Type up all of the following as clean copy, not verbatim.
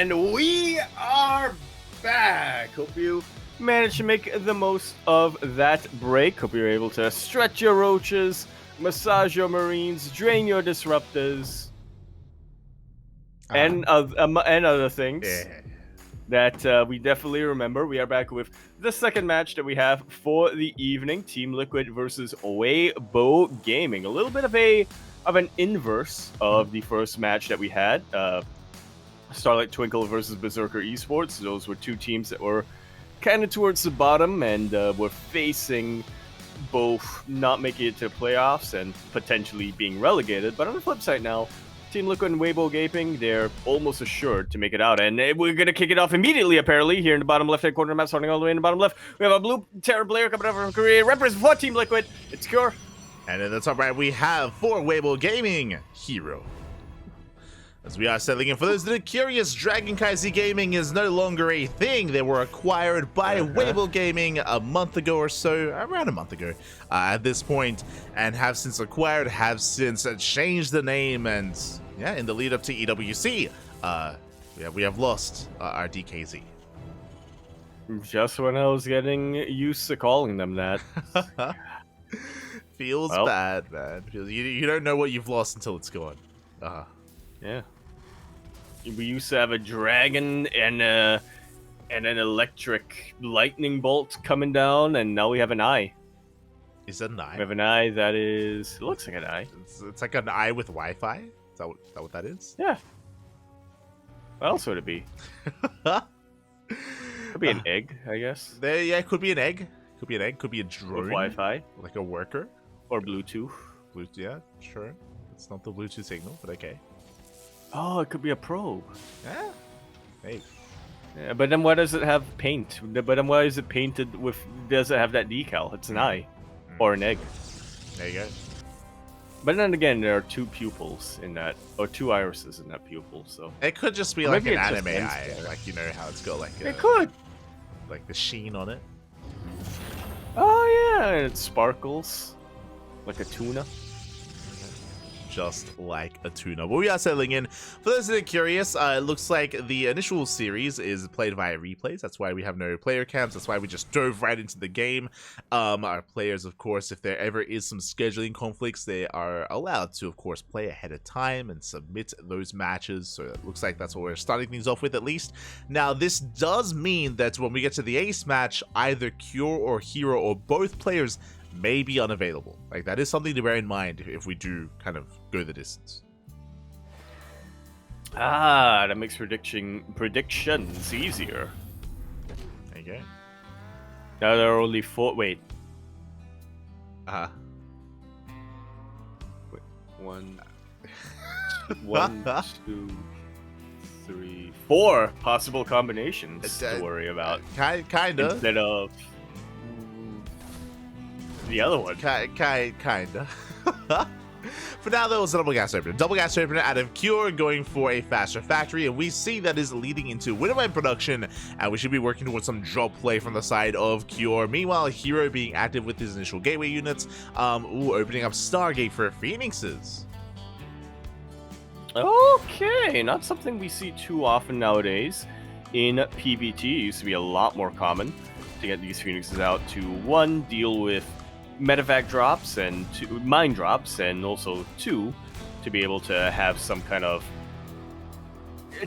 And we are back. Hope you managed to make the most of that break. Hope you're able to stretch your roaches, massage your marines, drain your disruptors, and other things that we definitely remember. We are back with the second match that we have for the evening: Team Liquid versus Weibo Gaming. A little bit of an inverse of the first match that we had. Starlight Twinkle versus Berserker Esports. Those were two teams that were kind of towards the bottom and were facing both not making it to the playoffs and potentially being relegated. But on the flip side now, Team Liquid and Weibo Gaming, they're almost assured to make it out. And we're going to kick it off immediately, apparently, here in the bottom left-hand corner of the map, starting all the way in the bottom left. We have a blue Terror player coming over from Korea, represents for Team Liquid. It's Cure. And in the top right, we have for Weibo Gaming, Hero. As we are settling in for those that are curious, CranKy Gaming is no longer a thing. They were acquired by Weibo Gaming a month ago or so, around a month ago at this point, and have since changed the name. And yeah, in the lead up to EWC, we have lost our DKZ. Just when I was getting used to calling them that. Feels bad, man. You don't know what you've lost until it's gone. Yeah. We used to have a dragon and an electric lightning bolt coming down, and now we have an eye. Is that an eye? We have an eye that is... It looks like an eye. It's like an eye with Wi-Fi? Is that what that is? Yeah. What else would it be? Could be an egg, I guess. It could be an egg. Could be an egg. Could be a drone. With Wi-Fi. Like a worker. Or Bluetooth. Yeah, sure. It's not the Bluetooth signal, but okay. Oh, it could be a probe. Yeah. Hey. Yeah, but then why does it have paint? But then why is it painted with... Does it have that decal? It's an eye. Or an egg. There you go. But then again, there are two pupils in that... Or two irises in that pupil, so... It could just be like an anime eye. Like, you know how it's got like a... It could! Like the sheen on it. Oh, yeah, and it sparkles. Like a tuna. Just like a tuna. But we are settling in. For those that are curious, it looks like the initial series is played via replays. That's why we have no player cams. That's why we just dove right into the game. Our players, of course, if there ever is some scheduling conflicts, they are allowed to, of course, play ahead of time and submit those matches. So it looks like that's what we're starting things off with, at least. Now, this does mean that when we get to the ace match, either Cure or Hero or both players may be unavailable. Like, that is something to bear in mind if we do kind of go the distance. That makes predictions easier. There you go. Now there are only 4. Wait. Uh-huh. Wait. 1, 2, 3, 4 possible combinations to worry about. Kinda. Instead of the other one. Kinda. For now, though, it's a double gas opener. Double gas opener out of Cure going for a faster factory, and we see that is leading into Wintermine production, and we should be working towards some drop play from the side of Cure. Meanwhile, Hero being active with his initial gateway units, opening up Stargate for Phoenixes. Okay, not something we see too often nowadays. In PvT, it used to be a lot more common to get these Phoenixes out to, 1, deal with medevac drops, and 2, mine drops, and also 2, to be able to have some kind of...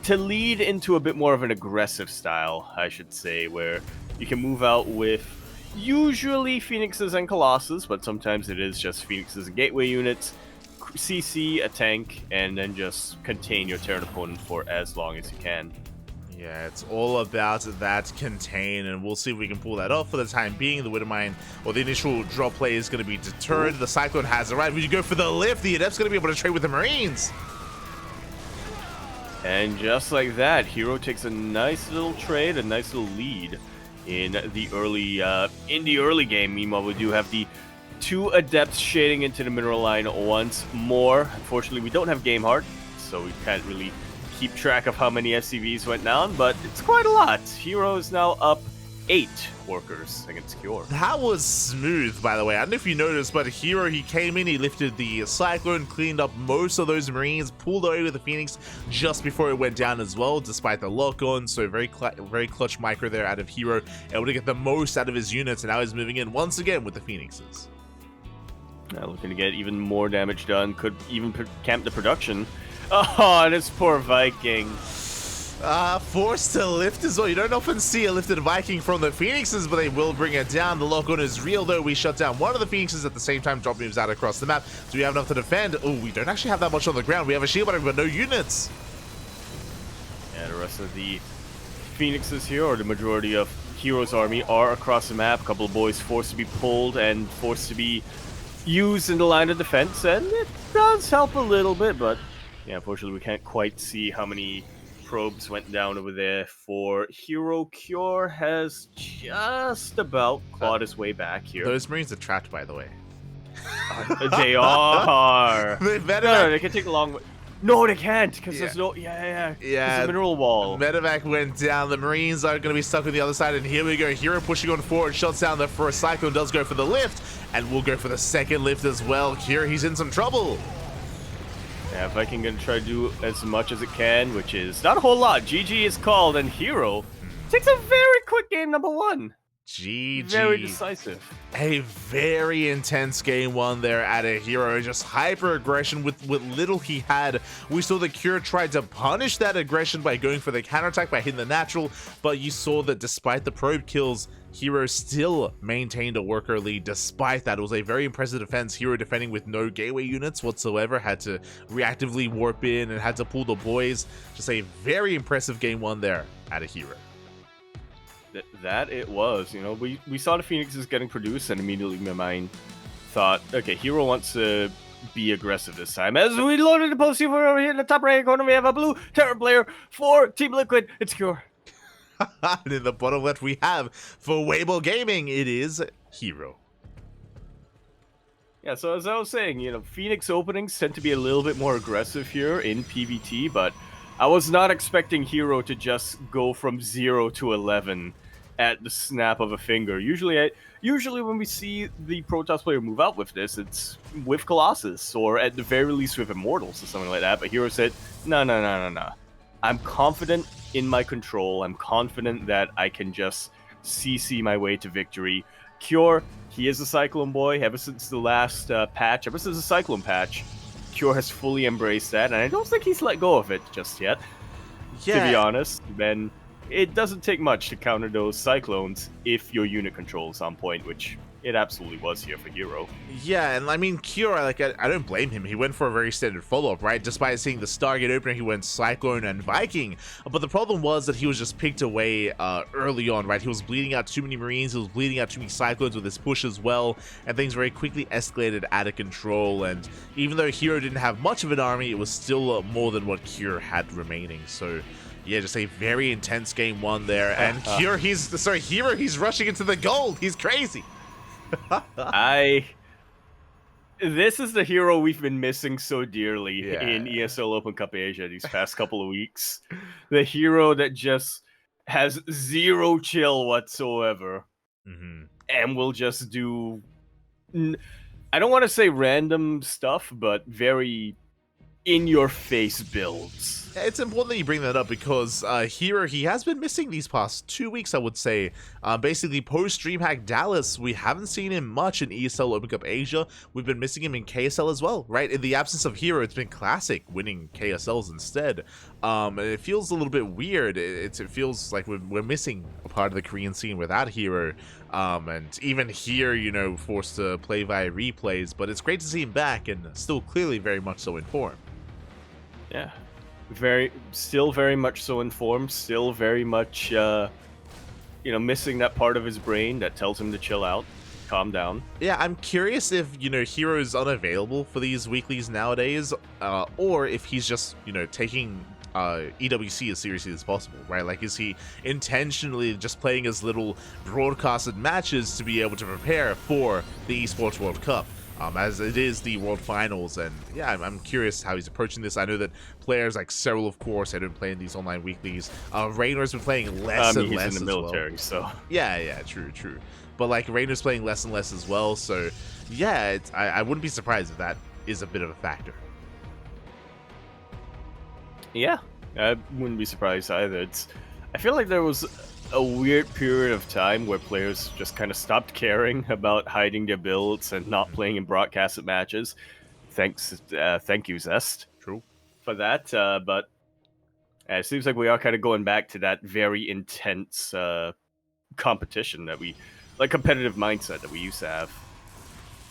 to lead into a bit more of an aggressive style, I should say, where you can move out with usually Phoenixes and Colossus, but sometimes it is just Phoenixes and Gateway units, CC, a tank, and then just contain your Terran opponent for as long as you can. Yeah, it's all about that contain, and we'll see if we can pull that off. For the time being, the Widowmine, or the initial drop play, is going to be deterred. The Cyclone has arrived. We go for the lift. The Adept's going to be able to trade with the Marines. And just like that, Hero takes a nice little trade, a nice little lead in the early game. Meanwhile, we do have the 2 Adepts shading into the mineral line once more. Unfortunately, we don't have Game Heart, so we can't really keep track of how many SCVs went down, but it's quite a lot. Hero is now up 8 workers against Cure. That was smooth, by the way. I don't know if you noticed, but Hero, he came in, he lifted the Cyclone, cleaned up most of those Marines, pulled away with the Phoenix just before it went down as well, despite the lock-on. So very clutch micro there out of Hero, able to get the most out of his units, and now he's moving in once again with the Phoenixes. Looking to get even more damage done, could even camp the production. Oh, and it's poor Viking. Forced to lift as well. You don't often see a lifted Viking from the Phoenixes, but they will bring it down. The lock-on is real, though. We shut down one of the Phoenixes at the same time. Drop moves out across the map. Do we have enough to defend? Oh, we don't actually have that much on the ground. We have a shield, but we've got no units. Yeah, the rest of the Phoenixes here, or the majority of Hero's army, are across the map. A couple of boys forced to be pulled and forced to be used in the line of defense, and it does help a little bit, but yeah, unfortunately we can't quite see how many probes went down over there for Hero. Cure has just about clawed his way back here. Those Marines are trapped, by the way. They are. No, they can take a long way. No, they can't, because there's no... Yeah. There's a mineral wall. Medevac went down. The Marines are going to be stuck on the other side, and here we go. Hero pushing on forward, shuts down the first Cyclone, does go for the lift, and will go for the second lift as well. Here, he's in some trouble. Yeah, Viking gonna try to do as much as it can, which is not a whole lot. GG is called, and Hero takes a very quick game number 1. GG. Very decisive. A very intense game 1 there at a Hero. Just hyper aggression with what little he had. We saw the Cure tried to punish that aggression by going for the counterattack by hitting the natural, but you saw that despite the probe kills, Hero still maintained a worker lead. Despite that, it was a very impressive defense. Hero defending with no gateway units whatsoever, had to reactively warp in and had to pull the boys. Just a very impressive game 1 there at a Hero. That it was. You know, we saw the Phoenixes getting produced, and immediately my mind thought, okay, Hero wants to be aggressive this time. As we loaded the post over here in the top right corner, we have a blue Terror player for Team Liquid. It's Cure. And in the bottom left we have, for Weibo Gaming, it is Hero. Yeah, so as I was saying, you know, Phoenix openings tend to be a little bit more aggressive here in PvT, but I was not expecting Hero to just go from 0 to 11 at the snap of a finger. Usually when we see the Protoss player move out with this, it's with Colossus, or at the very least with Immortals or something like that, but Hero said, no. I'm confident in my control. I'm confident that I can just CC my way to victory. Cure, he is a Cyclone boy ever since the last patch, ever since the Cyclone patch. Cure has fully embraced that, and I don't think he's let go of it just yet. Yeah. To be honest, Ben, it doesn't take much to counter those Cyclones if your unit control is on point, which it absolutely was here for Hero. Yeah, and I mean, Cure, I don't blame him. He went for a very standard follow-up, right? Despite seeing the Stargate opener, he went Cyclone and Viking. But the problem was that he was just picked away early on, right? He was bleeding out too many Marines, he was bleeding out too many Cyclones with his push as well, and things very quickly escalated out of control. And even though Hero didn't have much of an army, it was still more than what Cure had remaining. So yeah, just a very intense game 1 there. And Hero, he's rushing into the gold. He's crazy. This is the Hero we've been missing so dearly in ESL Open Cup Asia these past couple of weeks. The Hero that just has zero chill whatsoever, and will just do, I don't want to say random stuff, but very in-your-face builds. It's important that you bring that up because Hero, he has been missing these past 2 weeks, I would say. Basically, post-DreamHack Dallas, we haven't seen him much in ESL Open Cup Asia. We've been missing him in KSL as well, right? In the absence of Hero, it's been Classic winning KSLs instead. And it feels a little bit weird. It feels like we're missing a part of the Korean scene without Hero. And even here, you know, forced to play via replays. But it's great to see him back and still clearly very much so in form. Yeah. Still very much so informed, still very much, missing that part of his brain that tells him to chill out, calm down. Yeah, I'm curious if, Hero is unavailable for these weeklies nowadays, or if he's just, taking EWC as seriously as possible, right? Like, is he intentionally just playing his little broadcasted matches to be able to prepare for the Esports World Cup? as it is the World Finals. And yeah, I'm curious how he's approaching this. I know that players like Cyril, of course, had been playing these online weeklies. Raynor's been playing less and less he's in the military, well. so Yeah, true. But like Raynor's playing less and less as well. So yeah, I wouldn't be surprised if that is a bit of a factor. yeah, I wouldn't be surprised either. I feel like there was a weird period of time where players just kind of stopped caring about hiding their builds and not playing in broadcasted matches. Thank you, Zest, True. for that. But it seems like we are kind of going back to that very intense competition competitive mindset that we used to have.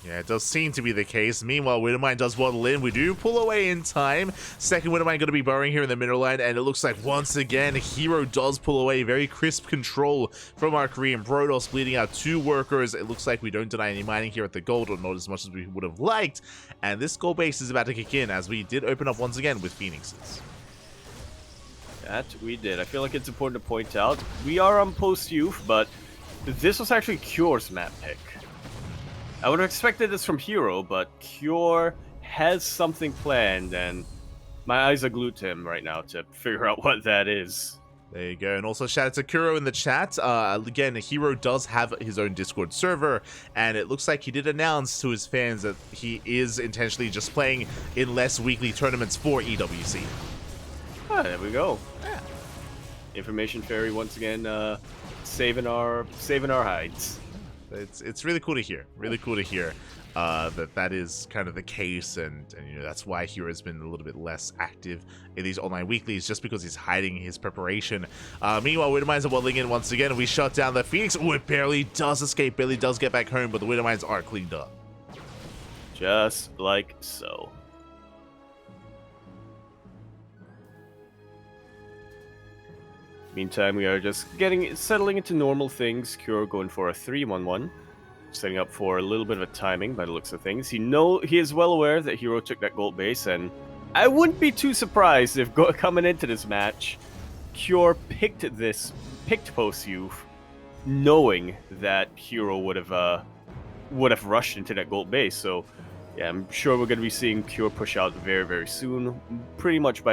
Yeah, it does seem to be the case. Meanwhile, Widowmine does waddle in. We do pull away in time. Second Widowmine going to be burrowing here in the middle line, and it looks like once again, Hero does pull away. Very crisp control from our Korean Brodos, bleeding out 2 workers. It looks like we don't deny any mining here at the gold, or not as much as we would have liked. And this gold base is about to kick in, as we did open up once again with Phoenixes. That we did. I feel like it's important to point out, we are on post-youth, but this was actually Cure's map pick. I would have expected this from Hero, but Cure has something planned, and my eyes are glued to him right now to figure out what that is. There you go. And also shout out to Kuro in the chat. Again, Hero does have his own Discord server, and it looks like he did announce to his fans that he is intentionally just playing in less weekly tournaments for EWC. Ah, there we go. Yeah. Information Fairy once again saving our hides. It's really cool to hear. Really cool to hear that is kind of the case, and you know that's why Hero has been a little bit less active in these online weeklies, just because he's hiding his preparation. Meanwhile, Widowmines are waddling in once again, and we shut down the Phoenix. Oh, it barely does escape, barely does get back home, but the Widowmines are cleaned up. Just like so. Meantime, we are just settling into normal things. Cure going for a 3-1-1, setting up for a little bit of a timing by the looks of things. He is well aware that Hero took that gold base, and I wouldn't be too surprised if coming into this match, Cure picked post youth, knowing that Hero would have rushed into that gold base. So yeah, I'm sure we're going to be seeing Cure push out very, very soon, pretty much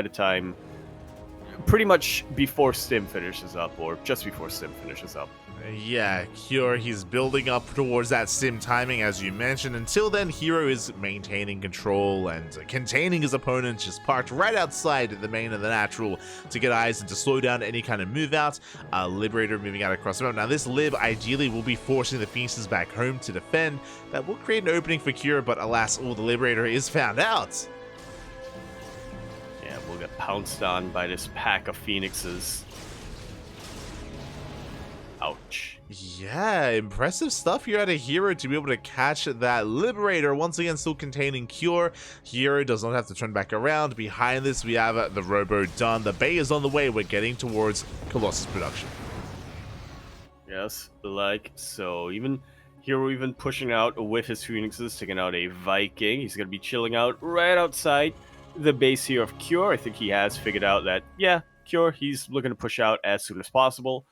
before Stim finishes up, or just before Stim finishes up. Yeah, Cure, he's building up towards that Stim timing, as you mentioned. Until then, Hero is maintaining control and containing his opponents, just parked right outside the main of the natural to get eyes and to slow down any kind of move out. Liberator moving out across the map. Now, this Lib ideally will be forcing the Phoenixes back home to defend. That will create an opening for Cure, but alas, the Liberator is found out. Yeah, we'll get pounced on by this pack of Phoenixes. Ouch. Yeah, impressive stuff here out of Hero to be able to catch that Liberator, once again still containing Cure. Hero does not have to turn back around. Behind this, we have the Robo done. The Bay is on the way. We're getting towards Colossus production. Yes, like so. Hero even pushing out with his Phoenixes, taking out a Viking. He's going to be chilling out right outside the base here of Cure. I think he has figured out that, yeah, Cure, he's looking to push out as soon as possible.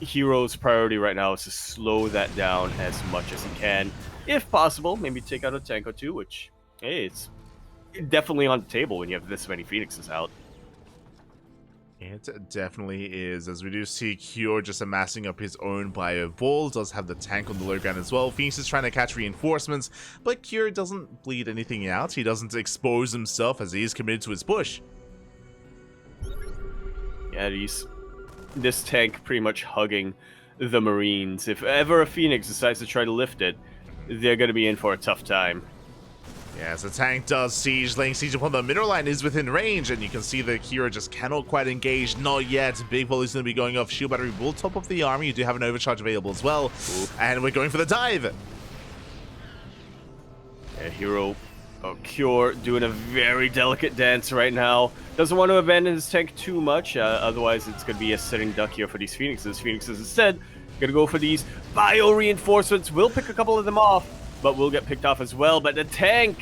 Hero's priority right now is to slow that down as much as he can. If possible, maybe take out a tank or two, which, hey, it's definitely on the table when you have this many Phoenixes out. It definitely is, as we do see Cure just amassing up his own bio ball. Does have the tank on the low ground as well. Phoenix is trying to catch reinforcements, but Cure doesn't bleed anything out. He doesn't expose himself, as he is committed to his push. Yeah, this tank pretty much hugging the Marines. If ever a Phoenix decides to try to lift it, they're going to be in for a tough time. Yeah, so tank does siege, laying siege upon the middle line, is within range, and you can see that Hero just cannot quite engage, not yet. Big volley's going to be going off, shield battery will top off the army, you do have an overcharge available as well. Ooh. And we're going for the dive. Yeah, Cure doing a very delicate dance right now. Doesn't want to abandon his tank too much, otherwise it's going to be a sitting duck here for these Phoenixes. Phoenixes instead going to go for these bio reinforcements. We'll pick a couple of them off, but will get picked off as well. But the tank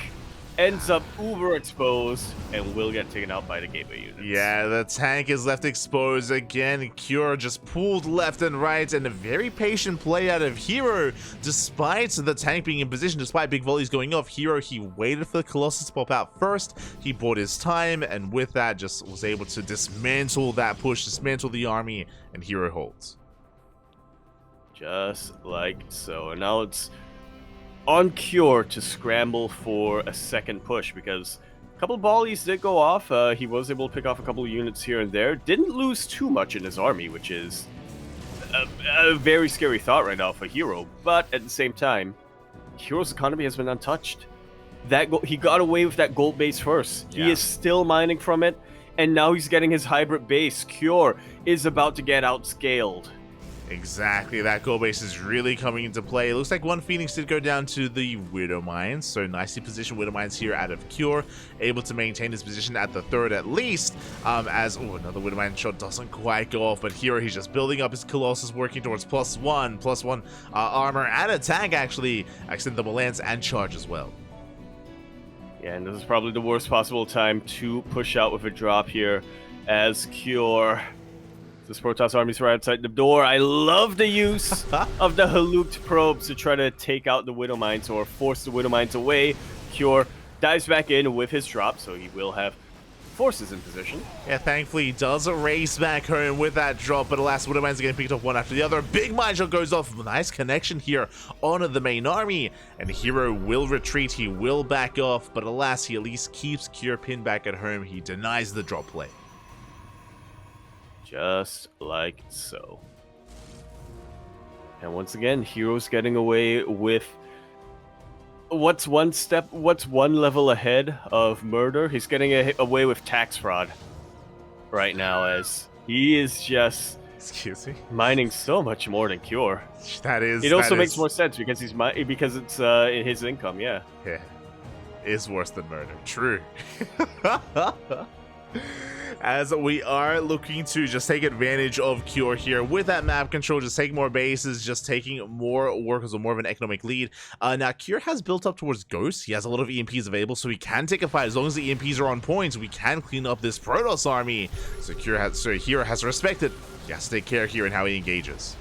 ends up uber exposed and will get taken out by the gateway units. Yeah, the tank is left exposed again. Cure just pulled left and right, and a very patient play out of Hero. Despite the tank being in position, despite big volleys going off, Hero, he waited for the Colossus to pop out first. He bought his time, and with that, just was able to dismantle that push, dismantle the army, and Hero holds. Just like so. And now it's on Cure to scramble for a second push, because a couple of volleys did go off. He was able to pick off a couple of units here and there. Didn't lose too much in his army, which is a very scary thought right now for Hero. But at the same time, Hero's economy has been untouched. He got away with that gold base first. Yeah. He is still mining from it, and now he's getting his hybrid base. Cure is about to get outscaled. Exactly, that gold base is really coming into play. It looks like one Phoenix did go down to the Widow Mines, so nicely positioned Widow Mines here out of Cure, able to maintain his position at the third at least, as another Widow Mine shot doesn't quite go off, but here he's just building up his Colossus, working towards +1 armor and a tank, actually, extend the lance and charge as well. Yeah, and this is probably the worst possible time to push out with a drop here, as Cure... This Protoss army's right outside the door. I love the use of the Haluked probes to try to take out the Widow Mines or force the Widow Mines away. Cure dives back in with his drop, so he will have forces in position. Yeah, thankfully he does race back home with that drop, but alas, Widow Mines are getting picked up one after the other. Big mine shot goes off. Nice connection here onto the main army, and Hero will retreat. He will back off, but alas, he at least keeps Cure pinned back at home. He denies the drop play. Just like so. And once again, Hero's getting away with what's one level ahead of murder. He's getting away with tax fraud right now, as he is just mining so much more than Cure. It also makes more sense because because it's his income. Yeah, is worse than murder. True. As we are looking to just take advantage of Cure here with that map control, just take more bases, just taking more workers or more of an economic lead. Now, Cure has built up towards Ghost. He has a lot of EMPs available, so he can take a fight. As long as the EMPs are on point, we can clean up this Protoss army. So Hero has respected. He has to take care here in how he engages.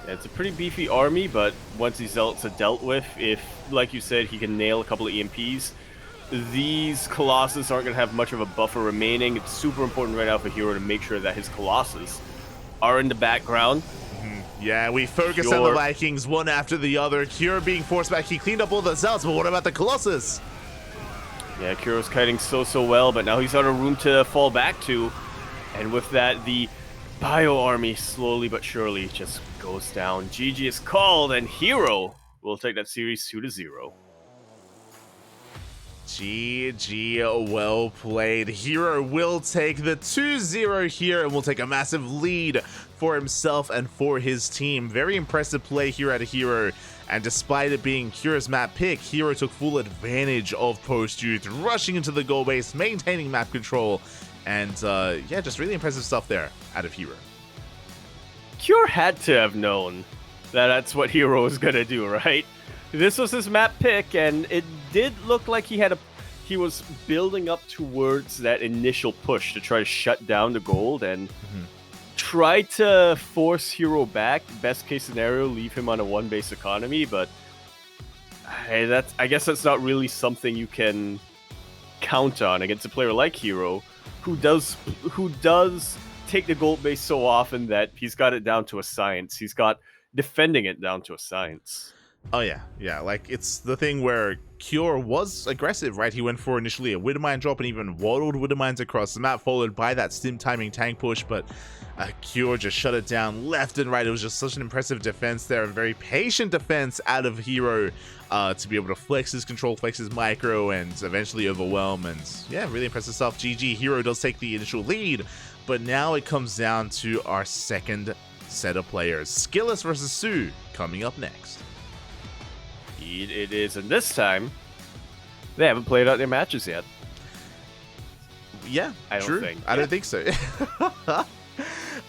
Yeah, it's a pretty beefy army, but once these Zealots are dealt with, if, like you said, he can nail a couple of EMPs, these Colossus aren't going to have much of a buffer remaining. It's super important right now for Hero to make sure that his Colossus are in the background. Yeah, we focus on the Vikings one after the other. Cure being forced back. He cleaned up all the Zealots, but what about the Colossus? Yeah, Cure's kiting so well, but now he's out of room to fall back to. And with that, the Bio army slowly but surely just goes down. GG is called, and Hero will take that series 2-0. GG, well played. Hero will take the 2-0 here and will take a massive lead for himself and for his team. Very impressive play here at Hero, and despite it being Cure's map pick, Hero took full advantage of post-youth, rushing into the goal base, maintaining map control, and yeah, just really impressive stuff there out of Hero. Cure had to have known that that's what Hero was gonna do, right? This was his map pick, and it did look like he was building up towards that initial push to try to shut down the gold and try to force Hero back. Best case scenario, leave him on a one base economy, but hey, I guess that's not really something you can count on against a player like Hero, who does take the gold base so often that he's got it down to a science. He's got defending it down to a science. Oh yeah, like it's the thing where Cure was aggressive, right? He went for initially a Widow Mine drop and even waddled Widow Mines across the map, followed by that stim timing tank push, but Cure just shut it down left and right. It was just such an impressive defense there, a very patient defense out of Hero to be able to flex his control, flex his micro, and eventually overwhelm, and yeah, really impressive stuff. GG, Hero does take the initial lead, but now it comes down to our second set of players. SKillous versus Sue coming up next. It is, and this time they haven't played out their matches yet. Yeah, I don't think. I don't think so.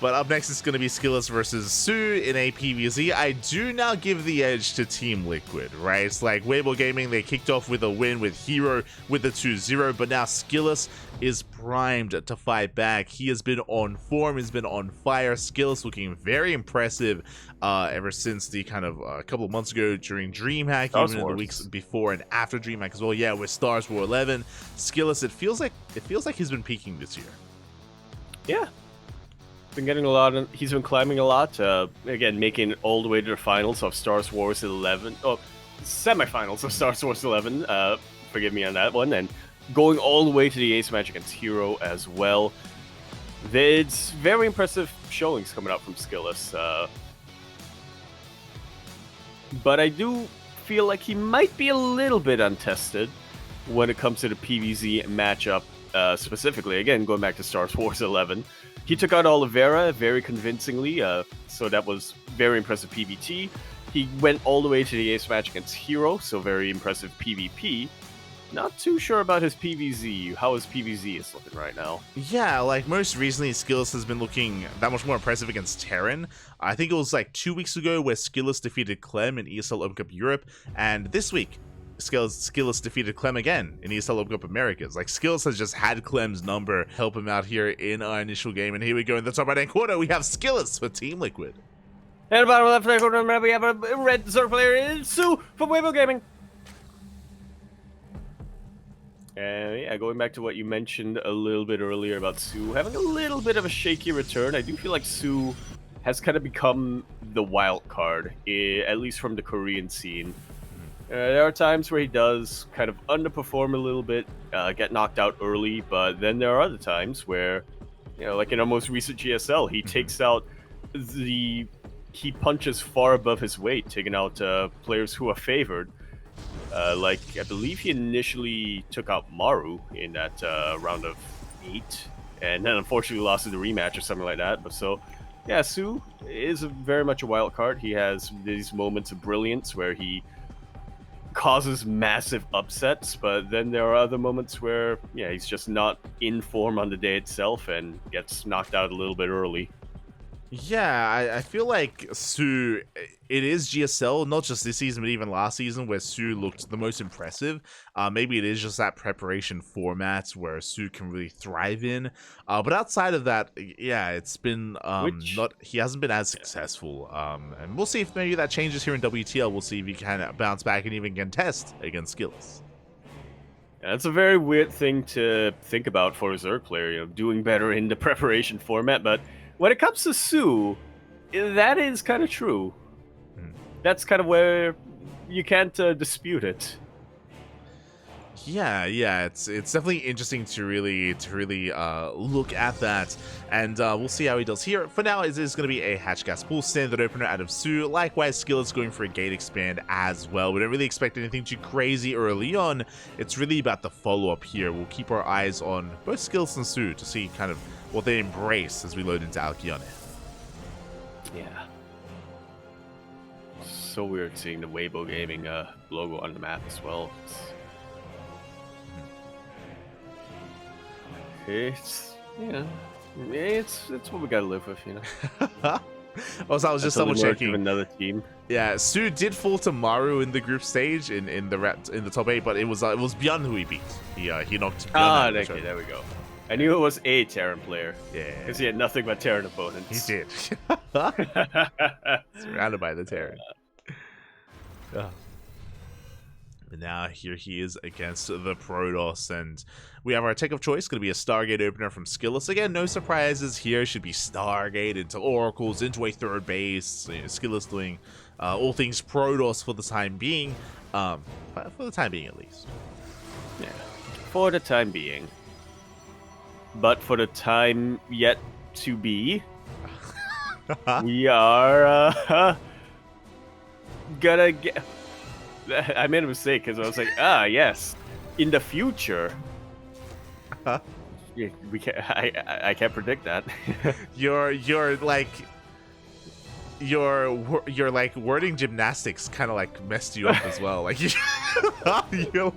But up next, it's going to be SKillous versus Sue in a PvZ. I do now give the edge to Team Liquid, right? It's like Weibo Gaming, they kicked off with a win with Hero with the 2-0, but now SKillous is primed to fight back. He has been on form, he's been on fire. SKillous looking very impressive ever since the kind of a couple of months ago during DreamHack, even in the weeks before and after DreamHack as well. Yeah, with Stars War 11, SKillous, it feels like he's been peaking this year. Yeah. Been getting a lot. He's been climbing a lot. Again, making it all the way to the finals of Star Wars 11. Oh, semifinals of Star Wars 11. Forgive me on that one. And going all the way to the ace match against Hero as well. It's very impressive showings coming out from SKillous. But I do feel like he might be a little bit untested when it comes to the PvZ matchup specifically. Again, going back to Star Wars 11. He took out Oliveira very convincingly, so that was very impressive PvT. He went all the way to the ace match against Hero, so very impressive PvP. Not too sure about his PvZ, how his PvZ is looking right now. Yeah, like most recently, SKillous has been looking that much more impressive against Terran. I think it was like 2 weeks ago where SKillous defeated Clem in ESL Open Cup Europe, and this week, SKillous defeated Clem again in ESL Open Cup Americas. Like, SKillous has just had Clem's number help him out here in our initial game. And here we go in the top right-hand corner. We have SKillous for Team Liquid. And bottom left-hand corner, we have a red Zerg player in Sue from Weibo Gaming. And yeah, going back to what you mentioned a little bit earlier about Sue having a little bit of a shaky return, I do feel like Sue has kind of become the wild card, at least from the Korean scene. There are times where he does kind of underperform a little bit, get knocked out early, but then there are other times where, you know, like in our most recent GSL, he takes out he punches far above his weight, taking out players who are favored. Like, I believe he initially took out Maru in that round of 8, and then unfortunately lost in the rematch or something like that. But so, yeah, Sue is very much a wild card. He has these moments of brilliance where he causes massive upsets, but then there are other moments where, yeah, he's just not in form on the day itself and gets knocked out a little bit early. Yeah, I feel like Sue, it is GSL, not just this season, but even last season, where Sue looked the most impressive. Maybe it is just that preparation format where Sue can really thrive in. But outside of that, yeah, it's been he hasn't been as successful. And we'll see if maybe that changes here in WTL. We'll see if he can bounce back and even contest against SKillous. Yeah, that's a very weird thing to think about for a Zerg player, you know, doing better in the preparation format, but when it comes to Sue, that is kind of true. That's kind of where you can't dispute it. Yeah, it's definitely interesting to really look at that, and we'll see how he does here. For now, it is going to be a Hatch Gas Pool standard opener out of Sue. Likewise, SKillous going for a gate expand as well. We don't really expect anything too crazy early on. It's really about the follow-up here. We'll keep our eyes on both SKillous and Sue to see kind of what they embrace as we load into Alkione. Yeah. So weird seeing the Weibo Gaming logo on the map as well. It's what we gotta live with, you know. Also, I was just double checking another team. Yeah, Sue did fall to Maru in the group stage in the top 8, but it was Beyond who he beat. He knocked Beyond. Okay, there we go. I knew it was a Terran player. Yeah, because he had nothing but Terran opponents. He did. Surrounded by the Terran. But now here he is against the Protoss, and we have our tech of choice. Going to be a Stargate opener from SKillous. Again, no surprises here. Should be Stargate into Oracles, into a third base. You know, SKillous doing all things Protoss for the time being. For the time being, at least. Yeah, for the time being. But for the time yet to be, we are gonna get... I made a mistake because I was like, yes, in the future. We can't. I can't predict that. Your wording gymnastics kind of like messed you up as well. Like you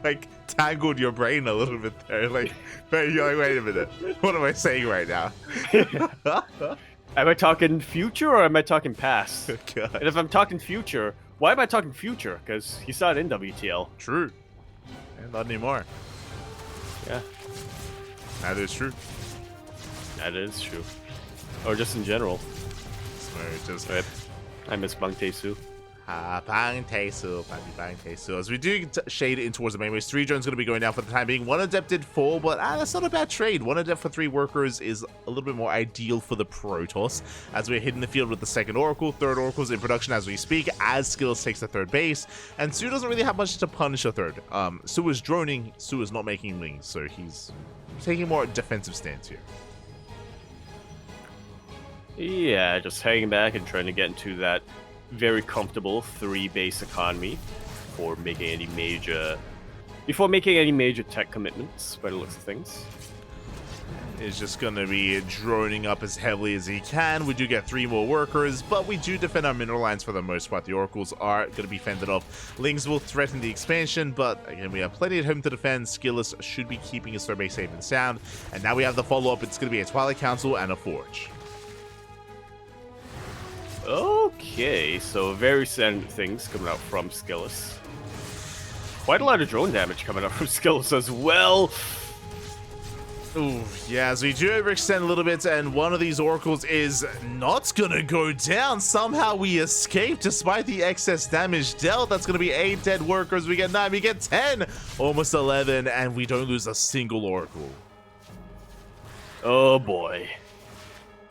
like tangled your brain a little bit there. Like you're like, wait a minute, what am I saying right now? Am I talking future or am I talking past? God. And if I'm talking future, why am I talking future? Because he's not in WTL. True. And not anymore. Yeah, That is true. that is true. Or just in general. So just Right. I miss Bang Tae-soo. Bang Tae-soo, bang Tae-soo. As we do shade in towards the main base, 3 drones going to be going down for the time being. 1 adept did 4, but that's not a bad trade. 1 adept for 3 workers is a little bit more ideal for the Protoss, as we're hitting the field with the 2nd Oracle. 3rd Oracle's in production as we speak, as SKillous takes the 3rd base, and Su doesn't really have much to punish a 3rd. Su is droning, Su is not making lings, so he's taking more defensive stance here. Yeah, just hanging back and trying to get into that very comfortable 3 base economy before making any major tech commitments by the looks of things. Is just going to be droning up as heavily as he can. We do get 3 more workers, but we do defend our mineral lines for the most part. The oracles are going to be fended off. Lings will threaten the expansion, but again, we have plenty at home to defend. SKillous should be keeping his third base safe and sound. And now we have the follow-up. It's going to be a Twilight Council and a Forge. Okay, so very standard things coming out from SKillous. Quite a lot of drone damage coming out from SKillous as well. Ooh, yeah, so we do overextend a little bit, and one of these oracles is not gonna go down. Somehow we escape despite the excess damage dealt. That's gonna be 8 dead workers. We get 9, we get 10, almost 11, and we don't lose a single oracle. Oh boy.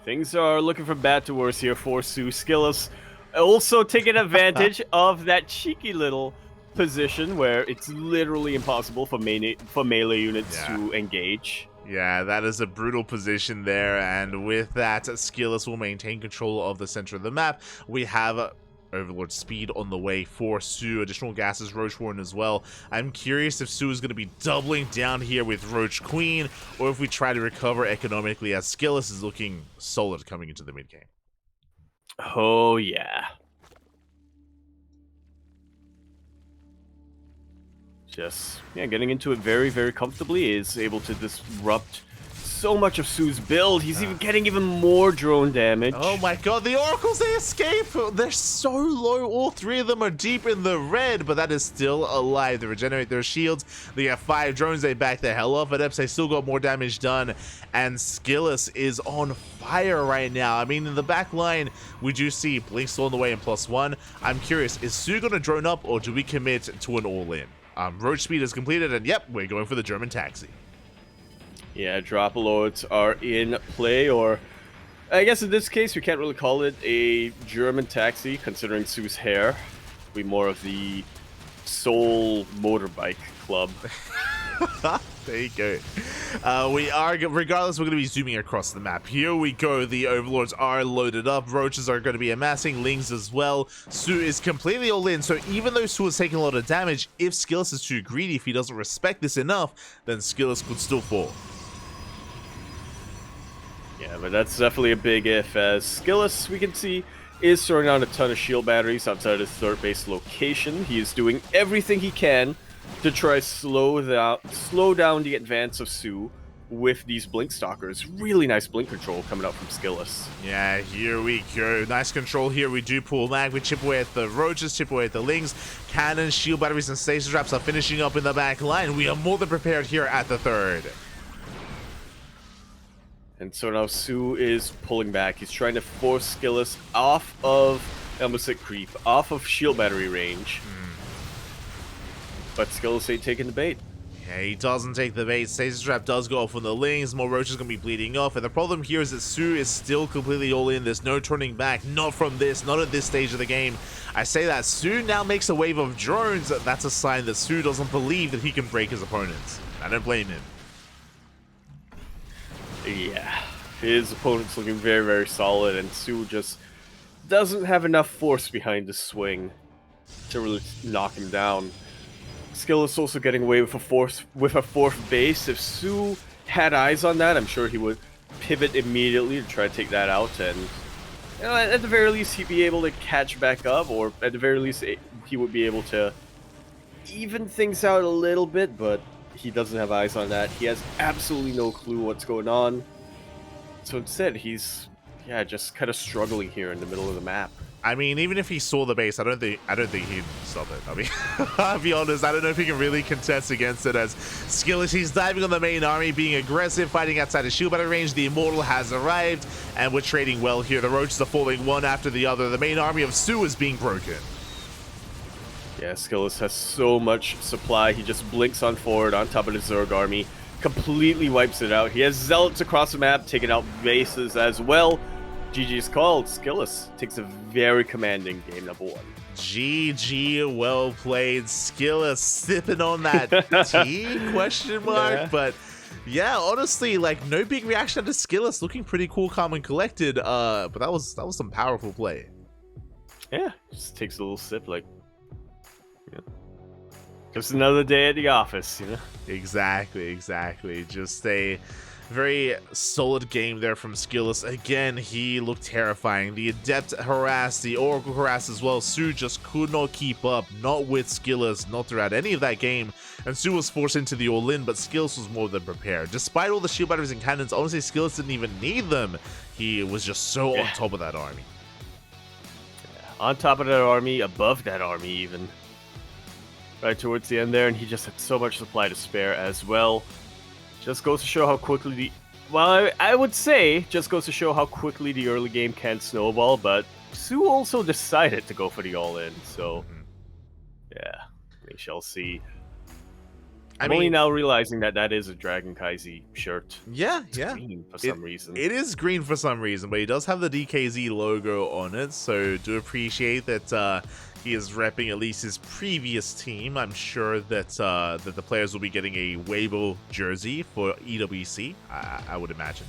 Things are looking from bad to worse here for Su. SKillous also taking advantage of that cheeky little position where it's literally impossible for melee units to engage. Yeah, that is a brutal position there, and with that, SKillous will maintain control of the center of the map. We have Overlord speed on the way for Su. Additional gases, Roach Warren as well. I'm curious if Su is going to be doubling down here with Roach Queen, or if we try to recover economically, as SKillous is looking solid coming into the mid game. Oh yeah. Just getting into it very, very comfortably. Is able to disrupt so much of Su's build. He's even getting even more drone damage. Oh my god, the oracles, they escape! They're so low. All 3 of them are deep in the red, but that is still alive. They regenerate their shields. They have 5 drones. They back the hell off. Adepts, they still got more damage done. And SKillous is on fire right now. I mean, in the back line, we do see Blink still on the way in +1. I'm curious, is Su going to drone up, or do we commit to an all-in? Roach speed is completed, and yep, we're going for the German taxi. Yeah, drop lords are in play, or I guess in this case we can't really call it a German taxi, considering Su's hair. It'll be more of the Soul Motorbike Club. There you go. We are, regardless, we're going to be zooming across the map. Here we go. The Overlords are loaded up. Roaches are going to be amassing. Lings as well. Su is completely all in. So even though Su is taking a lot of damage, if SKillous is too greedy, if he doesn't respect this enough, then SKillous could still fall. Yeah, but that's definitely a big if, as SKillous, we can see, is throwing out a ton of shield batteries outside his third base location. He is doing everything he can to try slow down the advance of Su with these Blink Stalkers. Really nice Blink control coming out from SKillous. Yeah, here we go. Nice control here. We do pull mag. We chip away at the Roaches, chip away at the Lings. Cannons, shield batteries, and stasis traps are finishing up in the back line. We are more than prepared here at the 3rd. And so now Su is pulling back. He's trying to force SKillous off of Elmosic Creep, off of shield battery range. But SKillous ain't taking the bait. Yeah, he doesn't take the bait. Stasis Trap does go off on the Lings. More Roaches going to be bleeding off. And the problem here is that Su is still completely all in. There's no turning back. Not from this. Not at this stage of the game. I say that. Su now makes a wave of drones. That's a sign that Su doesn't believe that he can break his opponents. I don't blame him. Yeah, his opponent's looking very, very solid, and Su just doesn't have enough force behind the swing to really knock him down. SKillous also getting away with a fourth base. If Su had eyes on that, I'm sure he would pivot immediately to try to take that out, and at the very least he'd be able to catch back up, or at the very least he would be able to even things out a little bit, but he doesn't have eyes on that. He has absolutely no clue what's going on. So instead, he's yeah, just kind of struggling here in the middle of the map. I mean, even if he saw the base, I don't think he'd stop it. I mean, I'll be honest, I don't know if he can really contest against it as SKillous. He's diving on the main army, being aggressive, fighting outside his shield battle range. The Immortal has arrived, and we're trading well here. The roaches are falling one after the other. The main army of Su is being broken. Yeah, SKillous has so much supply. He just blinks on forward on top of the Zerg army, completely wipes it out. He has Zealots across the map, taking out bases as well. GG's called. SKillous takes a very commanding game number 1. GG, well played. SKillous sipping on that tea, question mark. Yeah. But yeah, honestly, like no big reaction to SKillous, looking pretty cool, calm and collected. But that was some powerful play. Yeah, just takes a little sip, like, you know, just another day at the office, you know? Exactly. Just a very solid game there from SKillous. Again, he looked terrifying. The Adept harassed, the Oracle harassed as well. Su just could not keep up, not with SKillous, not throughout any of that game. And Su was forced into the all-in, but SKillous was more than prepared. Despite all the shield batteries and cannons, honestly, SKillous didn't even need them. He was just so on top of that army. Yeah, on top of that army, above that army even. Right towards the end there, and he just had so much supply to spare as well. Just goes to show how quickly the... Well, I would say just goes to show how quickly the early game can snowball, but Su also decided to go for the all-in, so... Yeah, we shall see. I'm only now realizing that that is a Dragon Kaizi shirt. Yeah, it's green for some reason. It is green for some reason, but he does have the DKZ logo on it, so do appreciate that he is repping at least his previous team. I'm sure that that the players will be getting a Weibo jersey for EWC, I would imagine.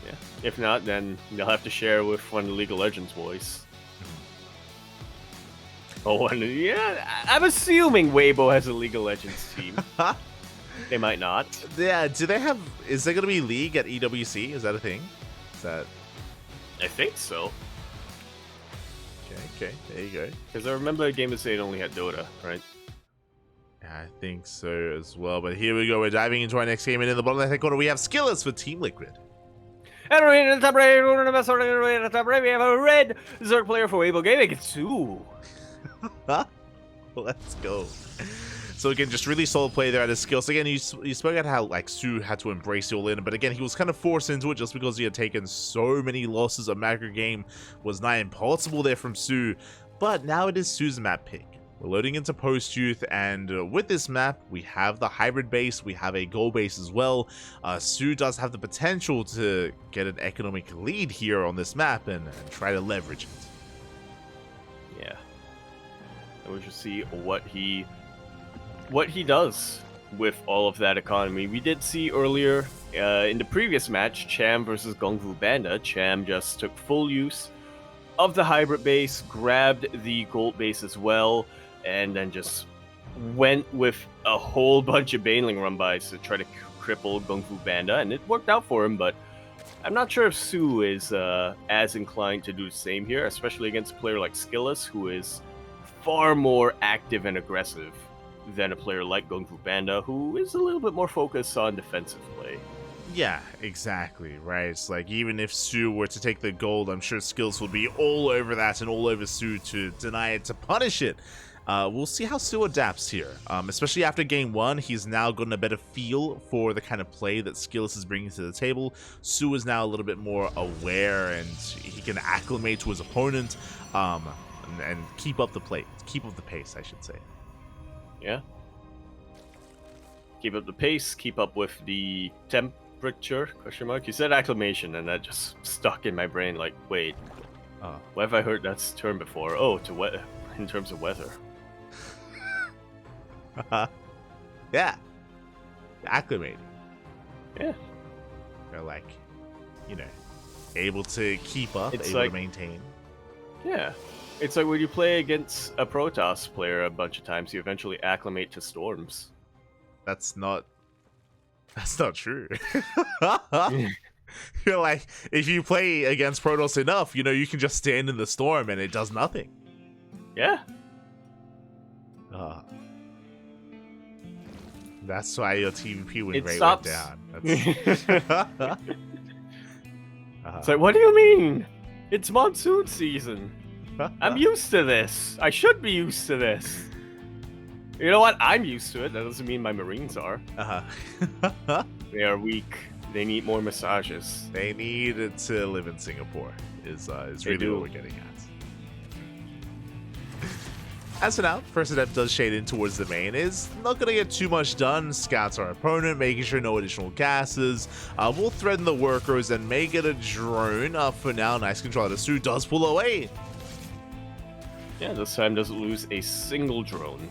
Yeah, if not, then they'll have to share with one of the League of Legends boys. Oh, and yeah, I'm assuming Weibo has a League of Legends team. They might not. Yeah, do they have... Is there going to be League at EWC? Is that a thing? Is that... I think so. Okay, there you go. Because I remember Game of Say only had Dota, right? Yeah, I think so as well. But here we go. We're diving into our next game. And in the bottom left-hand corner, we have SKillous for Team Liquid. And in the top right, in the top right, we have a red Zerg player for Weibo Gaming. It's Su. Let's go. So again, just really solid play there at his skills. Again, you spoke about how like Su had to embrace the all-in, but again, he was kind of forced into it just because he had taken so many losses. A macro game was nigh impossible there from Su, but now it is Su's map pick. We're loading into post-youth, and with this map, we have the hybrid base, we have a goal base as well. Su does have the potential to get an economic lead here on this map and try to leverage it. Yeah. And we should see what he does with all of that economy. We did see earlier in the previous match, Cham versus Gongfu Banda. Cham just took full use of the hybrid base, grabbed the gold base as well, and then just went with a whole bunch of Baneling run-bys to try to cripple Gongfu Banda, and it worked out for him, but I'm not sure if Su is as inclined to do the same here, especially against a player like SKillous, who is far more active and aggressive than a player like Gongfu Banda, who is a little bit more focused on defensive play. Yeah, exactly, right? It's like, even if Su were to take the gold, I'm sure SKillous will be all over that and all over Su to deny it, to punish it. We'll see how Su adapts here, especially after game one. He's now gotten a better feel for the kind of play that SKillous is bringing to the table. Su is now a little bit more aware, and he can acclimate to his opponent, and keep up the pace, I should say. Yeah. Keep up the pace, keep up with the temperature, question mark. You said acclimation, and that just stuck in my brain, like, wait, where have I heard that term before? Oh, in terms of weather. Yeah. Acclimating. Yeah. They're like, able to keep up, it's able like, to maintain. Yeah. It's like when you play against a Protoss player a bunch of times, you eventually acclimate to storms. That's not true. You're like, if you play against Protoss enough, you can just stand in the storm and it does nothing. Yeah. That's why your TVP win rate went down. It's like, what do you mean? It's monsoon season. I'm used to this. I should be used to this. You know what? I'm used to it. That doesn't mean my Marines are. They are weak. They need more massages. They need to live in Singapore. Is really what we're getting at. As for now, first attempt does shade in towards the main. Is not going to get too much done. Scouts our opponent, making sure no additional gases. We'll threaten the workers and may get a drone. For now, nice control out of Su. Does pull away. Yeah, this time doesn't lose a single drone.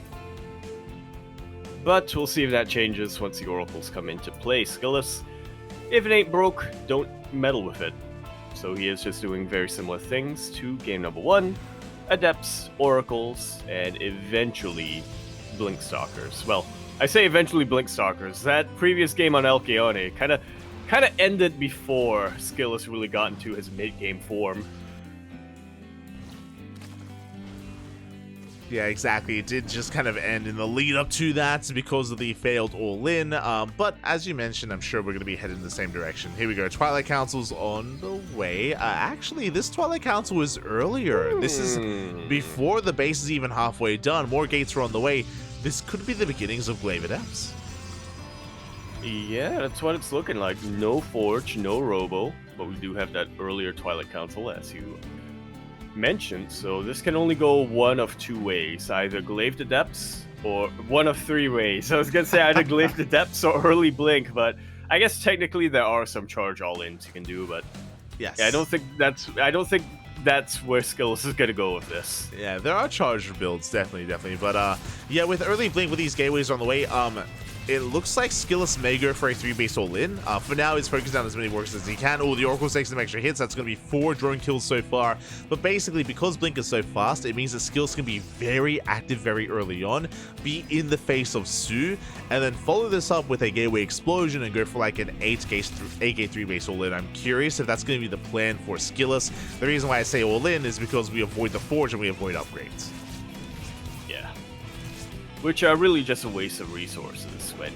But we'll see if that changes once the oracles come into play. SKillous, if it ain't broke, don't meddle with it. So he is just doing very similar things to game number 1. Adepts, oracles, and eventually blink stalkers. Well, I say eventually blink stalkers. That previous game on El Keone kind of ended before SKillous really got into his mid-game form. Yeah, exactly. It did just kind of end in the lead up to that because of the failed all-in. But as you mentioned, I'm sure we're going to be headed in the same direction. Here we go. Twilight Council's on the way. Actually, this Twilight Council was earlier. This is before the base is even halfway done. More gates are on the way. This could be the beginnings of Glaive Adepts. Yeah, that's what it's looking like. No Forge, no Robo, but we do have that earlier Twilight Council, as you mentioned, so this can only go one of 2 ways, either Glaive Adepts or one of 3 ways. I was gonna say either Glaive Adepts or early blink, but I guess technically there are some charge all-ins you can do, but yes, yeah, I don't think that's where SKillous is gonna go with this. Yeah, there are charge builds, definitely, but yeah, with early blink with these gateways on the way, it looks like SKillous may go for a 3-base all-in. For now, he's focused on as many workers as he can. Oh, the Oracle takes some extra hits. That's going to be 4 drone kills so far. But basically, because Blink is so fast, it means that SKillous can be very active very early on, be in the face of Su, and then follow this up with a gateway explosion and go for like an 8-gate 3-base all-in. I'm curious if that's going to be the plan for SKillous. The reason why I say all-in is because we avoid the Forge and we avoid upgrades. Which are really just a waste of resources when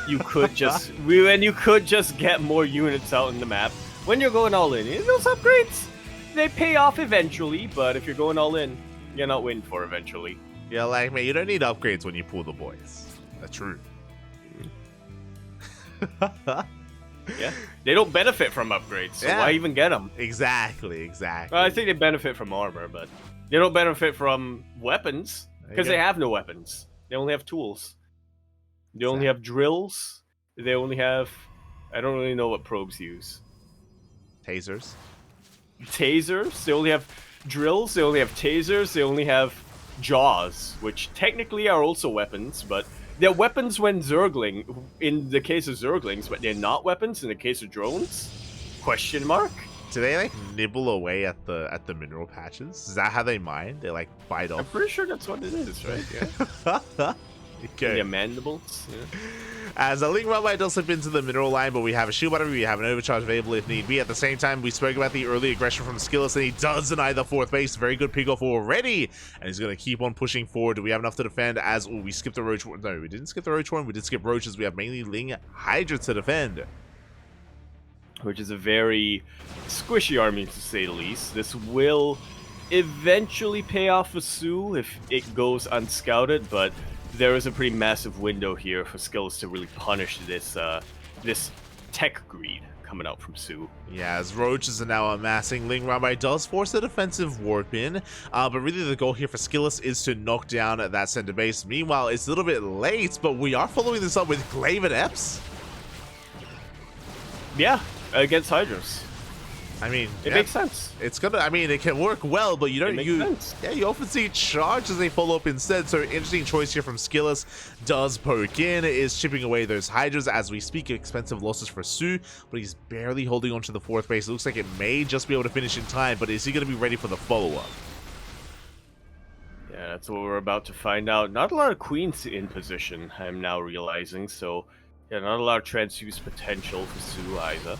you could just get more units out in the map. When you're going all in, those upgrades, they pay off eventually, but if you're going all in, you're not waiting for eventually. Yeah, like, man, you don't need upgrades when you pull the boys. That's true. Yeah, they don't benefit from upgrades, so why even get them? Exactly. Well, I think they benefit from armor, but they don't benefit from weapons, because they have no weapons. They only have tools. They only have drills. They only have... I don't really know what probes use. Tasers. They only have drills. They only have tasers. They only have jaws, which technically are also weapons, but they're weapons when Zergling... In the case of Zerglings, but they're not weapons in the case of drones? Question mark? Do they like nibble away at the mineral patches? Is that how they mine? They like bite off? I'm pretty sure that's what it is, right? Yeah. Okay. Yeah, mandibles. Yeah. As a Link Rabbi does slip into the mineral line, but we have a shield battery, we have an overcharge available if need be. At the same time, we spoke about the early aggression from SKillous, and he does deny the 4th base. Very good pick off already, and he's going to keep on pushing forward. Do we have enough to defend? As we skipped the Roach one. No, we didn't skip the Roach one. We did skip Roaches. We have mainly Ling Hydra to defend, which is a very squishy army, to say the least. This will eventually pay off for Su if it goes unscouted, but there is a pretty massive window here for SKillous to really punish this this tech greed coming out from Su. Yeah, as Roaches are now amassing, Ling Rabbi does force a defensive warp in, but really the goal here for SKillous is to knock down that center base. Meanwhile, it's a little bit late, but we are following this up with Glaive Adepts. Yeah, against Hydras. I mean, it makes sense. It's gonna. I mean, it can work well, but you don't. You often see charge as they follow up instead. So interesting choice here from SKillous. Does poke in, is chipping away those Hydras as we speak. Expensive losses for Su, but he's barely holding on to the 4th base. It looks like it may just be able to finish in time, but is he going to be ready for the follow-up? Yeah, that's what we're about to find out. Not a lot of queens in position, I'm now realizing. So, yeah, not a lot of transfuse potential for Su either.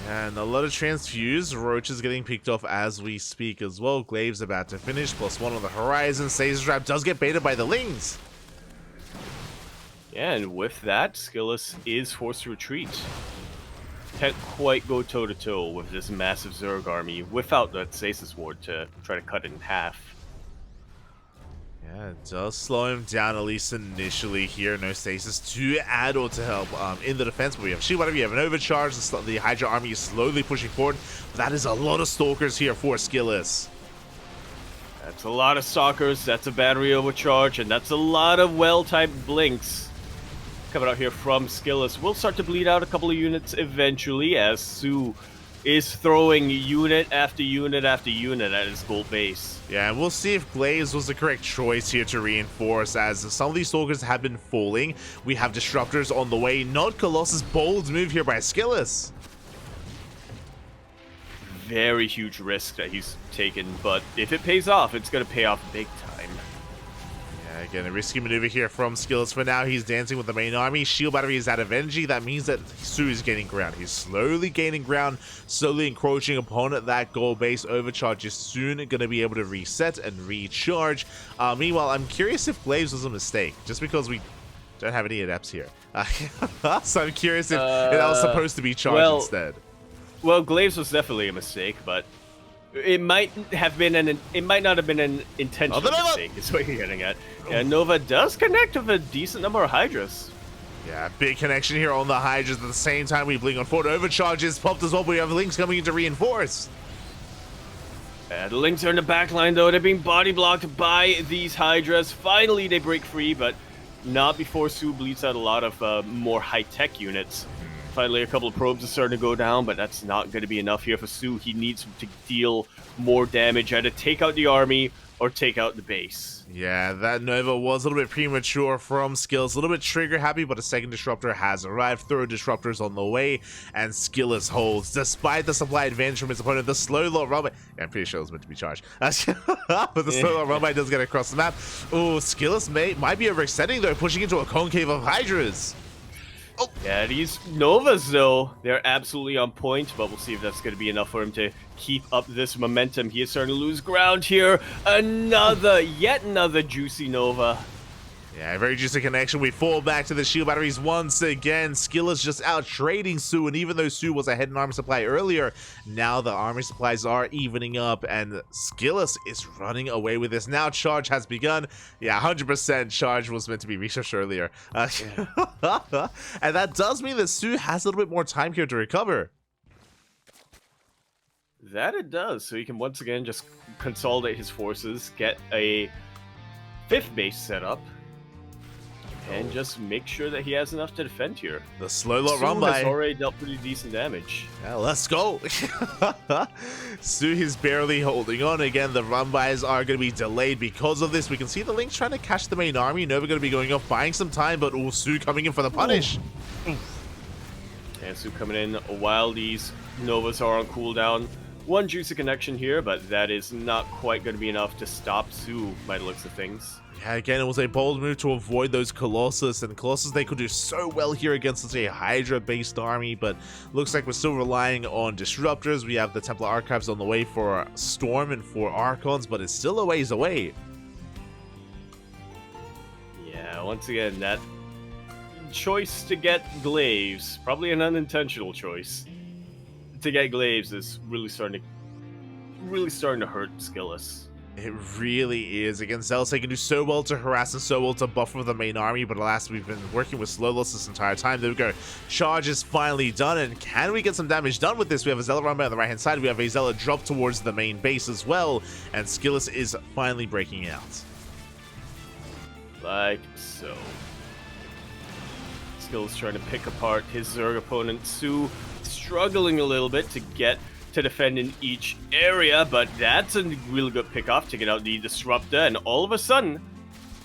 And a lot of transfuse. Roach is getting picked off as we speak as well. Glaive's about to finish. +1 on the horizon. Stasis Trap does get baited by the Lings. Yeah, and with that, SKillous is forced to retreat. can't quite go toe-to-toe with this massive Zerg army without that Stasis Ward to try to cut it in half. Yeah, it does slow him down, at least initially here. No Stasis to add or to help in the defense. But we have Shield Battery, we have an overcharge. The Hydra army is slowly pushing forward. That is a lot of Stalkers here for SKillous. That's a lot of Stalkers, that's a battery overcharge, and that's a lot of well-timed blinks coming out here from SKillous. We'll start to bleed out a couple of units eventually as Su is throwing unit after unit after unit at his gold base. Yeah, and we'll see if Glaze was the correct choice here to reinforce, as some of these Stalkers have been falling. We have Disruptors on the way, not Colossus. Bold move here by SKillous. Very huge risk that he's taken, but if it pays off, it's going to pay off big time. Yeah, again, a risky maneuver here from SKillous. For now, he's dancing with the main army. Shield Battery is out of energy. That means that Su is gaining ground. He's slowly gaining ground, slowly encroaching upon that gold base. Overcharge is soon going to be able to reset and recharge. Meanwhile, I'm curious if Glaves was a mistake, just because we don't have any adepts here. So I'm curious if that was supposed to be charged instead. Well, Glaves was definitely a mistake, but it might not have been an intentional mistake, is what you're getting at. Yeah, Nova does connect with a decent number of Hydras. Yeah, big connection here on the Hydras. At the same time, we blink on forward. Overcharges popped as well, but we have Links coming in to reinforce. The Links are in the back line, though. They're being body blocked by these Hydras. Finally, they break free, but not before Su bleeds out a lot of more high-tech units. Finally, a couple of probes are starting to go down, but that's not going to be enough here for Su. He needs to deal more damage, either take out the army or take out the base. Yeah, that Nova was a little bit premature from SKillous, a little bit trigger happy, but a second Disruptor has arrived. Third Disruptor's on the way, and SKillous holds. Despite the supply advantage from his opponent, the slow lot runby, yeah, I'm pretty sure it was meant to be charged, but the slow lot runby does get across the map. Oh, SKillous might be overextending though, pushing into a concave of Hydras. Oh. Yeah, these Novas, though, they're absolutely on point, but we'll see if that's going to be enough for him to keep up this momentum. He is starting to lose ground here. Yet another juicy Nova. Yeah, very juicy connection. We fall back to the shield batteries once again. SKillous just out trading Su, and even though Su was ahead in armor supply earlier, now the armor supplies are evening up, and SKillous is running away with this. Now charge has begun. Yeah, 100% charge was meant to be researched earlier. And that does mean that Su has a little bit more time here to recover. That it does. So he can once again just consolidate his forces, get a 5th base set up, and just make sure that he has enough to defend here. The slow lot run by has already dealt pretty decent damage. Yeah, let's go. Su is barely holding on. Again, the run bys are going to be delayed because of this. We can see the Lynx trying to catch the main army. Nova going to be going off, buying some time, but Su coming in for the punish. And Su coming in while these Novas are on cooldown. One juicy connection here, but that is not quite going to be enough to stop Su by the looks of things. Yeah, again, it was a bold move to avoid those Colossus, and Colossus, they could do so well here against, let's say, a Hydra-based army, but looks like we're still relying on Disruptors. We have the Templar Archives on the way for Storm and for Archons, but it's still a ways away. Yeah, once again, that choice to get Glaives, probably an unintentional choice, to get Glaives is really starting to hurt SKillous. It really is. Against Zealous, they can do so well to harass and so well to buffer the main army, but alas, we've been working with slow loss this entire time. There we go. Charge is finally done, and can we get some damage done with this? We have a Zealot run by on the right-hand side. We have a Zealot drop towards the main base as well, and SKillous is finally breaking out. Like so. SKillous trying to pick apart his Zerg opponent. Su struggling a little bit to get to defend in each area, but that's a really good pick off to get out the Disruptor, and all of a sudden,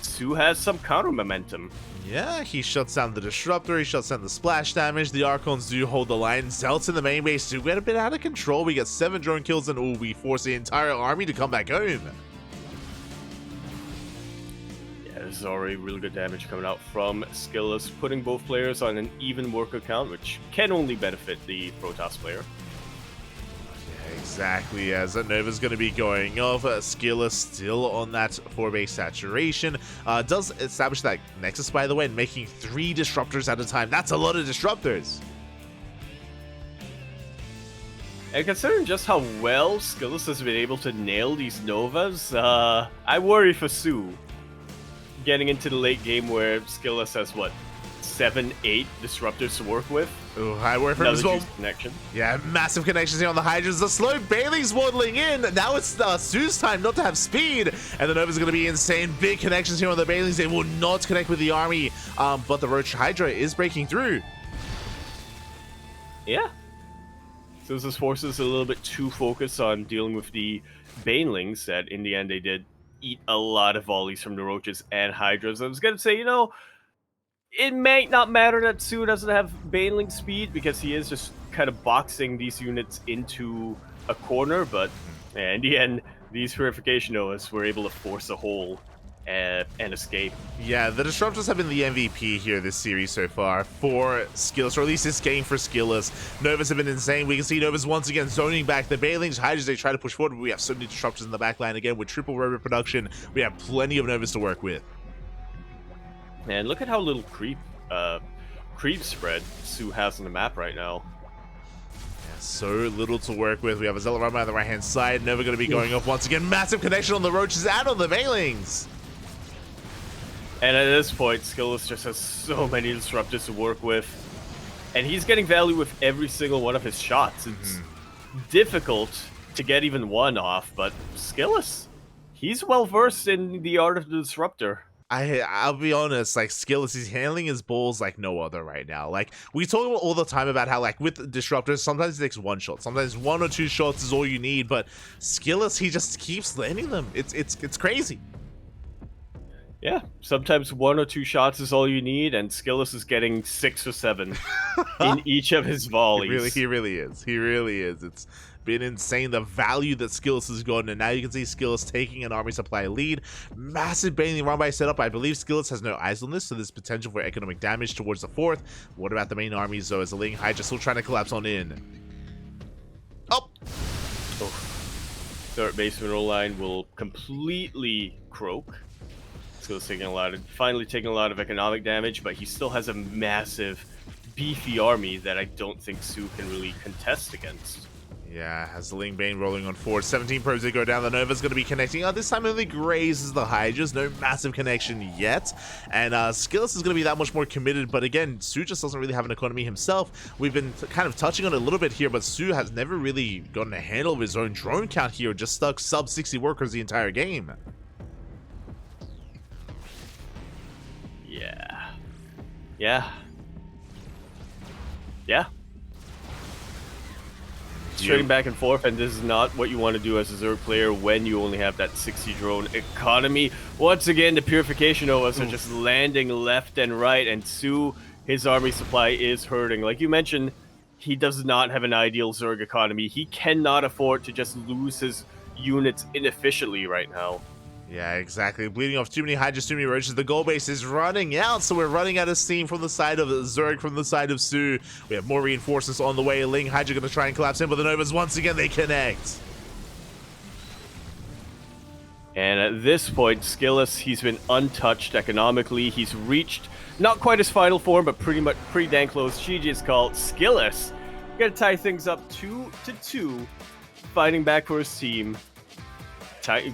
Su has some counter momentum. Yeah, he shuts down the Disruptor, he shuts down the splash damage, the Archons do hold the line. Zealots in the main base do get a bit out of control. We get 7 drone kills, and we force the entire army to come back home. Yeah, this is already really good damage coming out from SKillous, putting both players on an even worker count, which can only benefit the Protoss player. Exactly, as Nova's going to be going off. SKillous still on that 4-base saturation. Does establish that Nexus, by the way, and making 3 Disruptors at a time. That's a lot of Disruptors. And considering just how well SKillous has been able to nail these Novas, I worry for Su getting into the late game where SKillous has, what, 7, 8 disruptors to work with? Ooh, I worry for him as well. Connection. Yeah, massive connections here on the Hydras. The slow Bailey's waddling in. Now it's Su's time not to have speed. And the Nova's going to be insane. Big connections here on the Baileys. They will not connect with the army. But the Roach Hydra is breaking through. Yeah. So this forces a little bit too focused on dealing with the Banelings that in the end they did eat a lot of volleys from the Roaches and Hydras. I was going to say, you know, it might not matter that Su doesn't have Baneling speed because he is just kind of boxing these units into a corner, but in the end, these Purification Novas were able to force a hole and escape. Yeah, the Disruptors have been the MVP here this series so far for SKillous, or at least this game for SKillous. Novas have been insane. We can see Novas once again zoning back the Bailings. Hydras, they try to push forward, but we have so many Disruptors in the backline again with triple robot production. We have plenty of Novas to work with. And look at how little creep spread Su has on the map right now. Yeah, so little to work with. We have a Zealot right on the right-hand side. Nova going to be going off once again. Massive connection on the Roaches and on the Bailings. And at this point, SKillous just has so many disruptors to work with. And he's getting value with every single one of his shots. It's difficult to get even one off, but SKillous, he's well-versed in the art of the disruptor. I'll be honest, like SKillous, he's handling his balls like no other right now. Like we talk about all the time about how like with disruptors, sometimes it takes one shot, sometimes 1 or 2 shots is all you need, but SKillous, he just keeps landing them. It's crazy. Yeah, sometimes 1 or 2 shots is all you need, and SKillous is getting 6 or 7 in each of his volleys. He really is. He really is. It's been insane the value that SKillous has gotten, and now you can see SKillous taking an army supply lead. Massive Baneling run by setup. I believe SKillous has no eyes on this, so there's potential for economic damage towards the 4th. What about the main armies though? As the Ling Hydra still trying to collapse on in. Oh! Third base mineral line will completely croak. SKillous finally taking a lot of economic damage, but he still has a massive, beefy army that I don't think Su can really contest against. Yeah, has the Ling Bane rolling on forward. 17 probes they go down. The Nova's going to be connecting. This time only grazes the Hydras. No massive connection yet. And SKillous is going to be that much more committed. But again, Su just doesn't really have an economy himself. We've been kind of touching on it a little bit here, but Su has never really gotten a handle of his own drone count here. Just stuck sub 60 workers the entire game. Yeah. Trading back and forth, and this is not what you want to do as a Zerg player when you only have that 60 drone economy. Once again, the Purification Novas are just landing left and right, and Su, his army supply is hurting. Like you mentioned, he does not have an ideal Zerg economy. He cannot afford to just lose his units inefficiently right now. Yeah, exactly. Bleeding off too many Hydras, too many Roaches. The goal base is running out, so we're running out of steam from the side of Zerg, from the side of Su. We have more reinforcements on the way. Ling Hydra going to try and collapse in, but the Novas, once again, they connect. And at this point, SKillous, he's been untouched economically. He's reached not quite his final form, but pretty dang close. GG's called. SKillous gonna tie things up 2-2, fighting back for his team,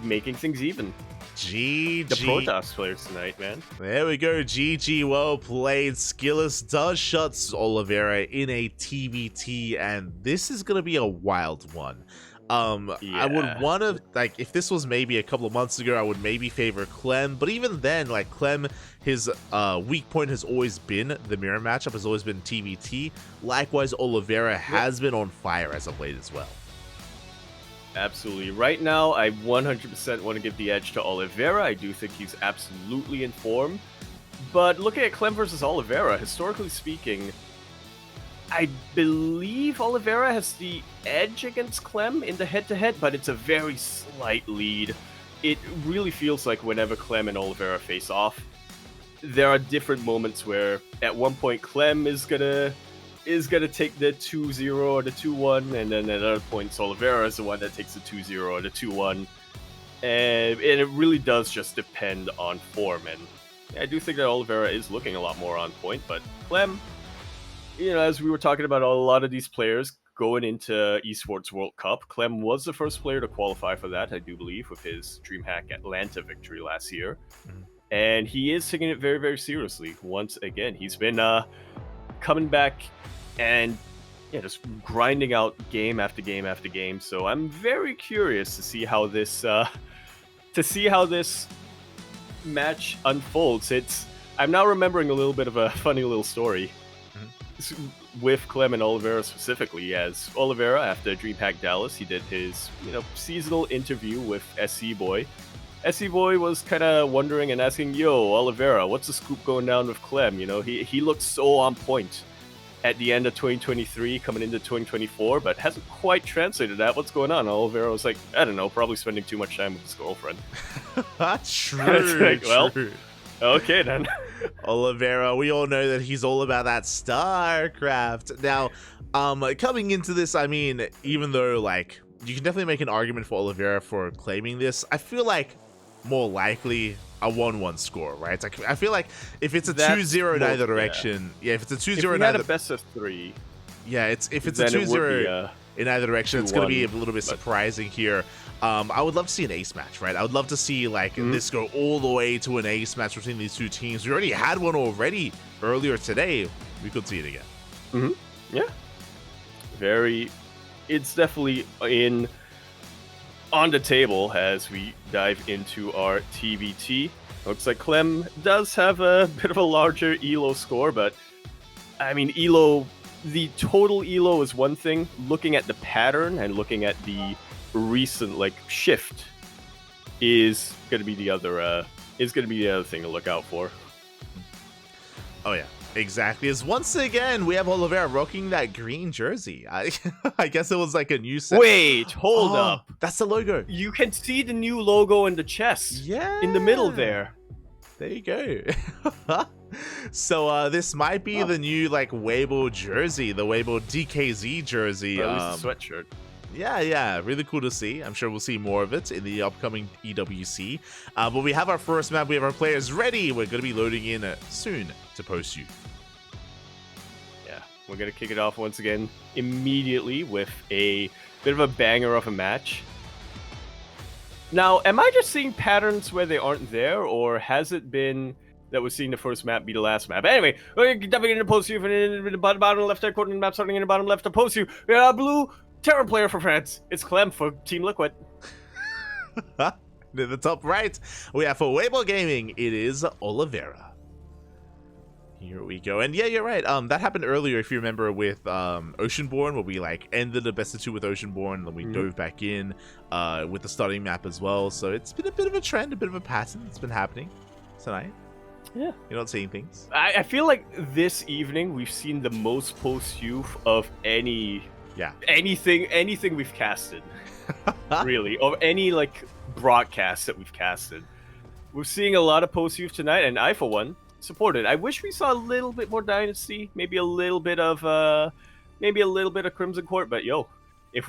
making things even. GG. The Protoss players tonight, man. There we go. GG. Well played. SKillous does shut Oliveira in a TBT, and this is gonna be a wild one. I would want to, like, if this was maybe a couple of months ago, I would maybe favor Clem, but even then, like, Clem, his weak point has always been the mirror matchup, has always been TBT. Likewise, Oliveira has been on fire as of late as well. Absolutely. Right now, I 100% want to give the edge to Oliveira. I do think he's absolutely in form. But looking at Clem versus Oliveira, historically speaking, I believe Oliveira has the edge against Clem in the head-to-head, but it's a very slight lead. It really feels like whenever Clem and Oliveira face off, there are different moments where at one point Clem is gonna take the 2-0 or the 2-1, and then at other points Oliveira is the one that takes the 2-0 or the 2-1. And it really does just depend on form, and I do think that Oliveira is looking a lot more on point, but Clem, you know, as we were talking about a lot of these players, going into Esports World Cup. Clem was the first player to qualify for that, I do believe, with his DreamHack Atlanta victory last year. Mhm. And he is taking it very, very seriously once again. He's been coming back and just grinding out game after game after game. So I'm very curious to see how this match unfolds. I'm now remembering a little bit of a funny little story with Clem and Oliveira specifically. As Oliveira, after DreamHack Dallas, he did his seasonal interview with SC Boy. SC Boy was kind of wondering and asking, "Yo, Oliveira, what's the scoop going down with Clem? He looked so on point at the end of 2023, coming into 2024, but hasn't quite translated that. What's going on?" Oliveira was like, "I don't know, probably spending too much time with his girlfriend." That's true. Like, well, okay then. Oliveira, we all know that he's all about that StarCraft. Now, coming into this, I mean, even though like you can definitely make an argument for Oliveira for claiming this, I feel like more likely a 1-1 score, right? Like, I feel like if it's a 2-0 in either direction, if it's a 2-0 in either, a best of 3, if it's a 2-0 in either direction, it's going to be a little bit surprising here. I would love to see an ace match, right? I would love to see like this go all the way to an ace match between these two teams. We already had one earlier today. We could see it again. Yeah, it's definitely on the table as we dive into our TBT. Looks like Clem does have a bit of a larger ELO score, but I mean, the total ELO is one thing. Looking at the pattern and looking at the recent shift is going to be the other thing to look out for. Oh yeah, exactly. As once again we have Oliveira rocking that green jersey. I guess it was like a new set. Wait, hold up. That's the logo. You can see the new logo in the chest. Yeah. In the middle there. There you go. So this might be the new Weibo jersey, the Weibo DKZ jersey. At least a sweatshirt. Yeah, really cool to see. I'm sure we'll see more of it in the upcoming EWC. But we have our first map. We have our players ready. We're going to be loading in soon to post you. Yeah, we're going to kick it off once again immediately with a bit of a banger of a match. Now, am I just seeing patterns where they aren't there, or has it been that we're seeing the first map be the last map? Anyway, we're diving into post you in the bottom left hand corner of the map, starting in the bottom left to post you. We got a blue Terror player for France. It's Clem for Team Liquid. In the top right, we have for Weibo Gaming, it is Oliveira. Here we go. And yeah, you're right. That happened earlier, if you remember, with Oceanborn, where we ended the best of 2 with Oceanborn, and then we dove back in with the starting map as well. So it's been a bit of a trend, a bit of a pattern that's been happening tonight. Yeah. You're not seeing things. I feel like this evening we've seen the most post-youth of anything we've casted. Really. Of any broadcast that we've casted. We're seeing a lot of post-youth tonight, and I, for one, support it. I wish we saw a little bit more Dynasty, maybe a little bit of Crimson Court, but if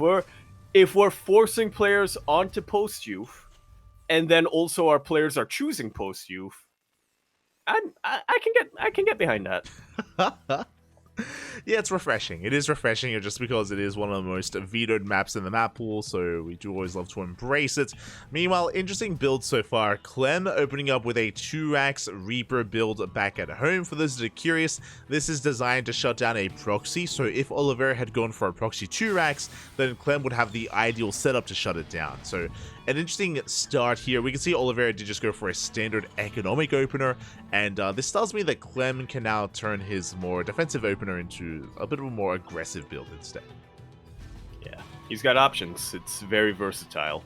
we're forcing players onto post-youth, and then also our players are choosing post-youth, I can get behind that. Yeah, it's refreshing. It is refreshing just because it is one of the most vetoed maps in the map pool, so we do always love to embrace it. Meanwhile, interesting build so far. Clem opening up with a 2-axe Reaper build back at home. For those that are curious, this is designed to shut down a proxy, so if Oliveira had gone for a proxy 2-axe, then Clem would have the ideal setup to shut it down. So an interesting start here. We can see Oliveira did just go for a standard economic opener, and this tells me that Clem can now turn his more defensive opener into a bit of a more aggressive build instead. Yeah, he's got options. It's very versatile.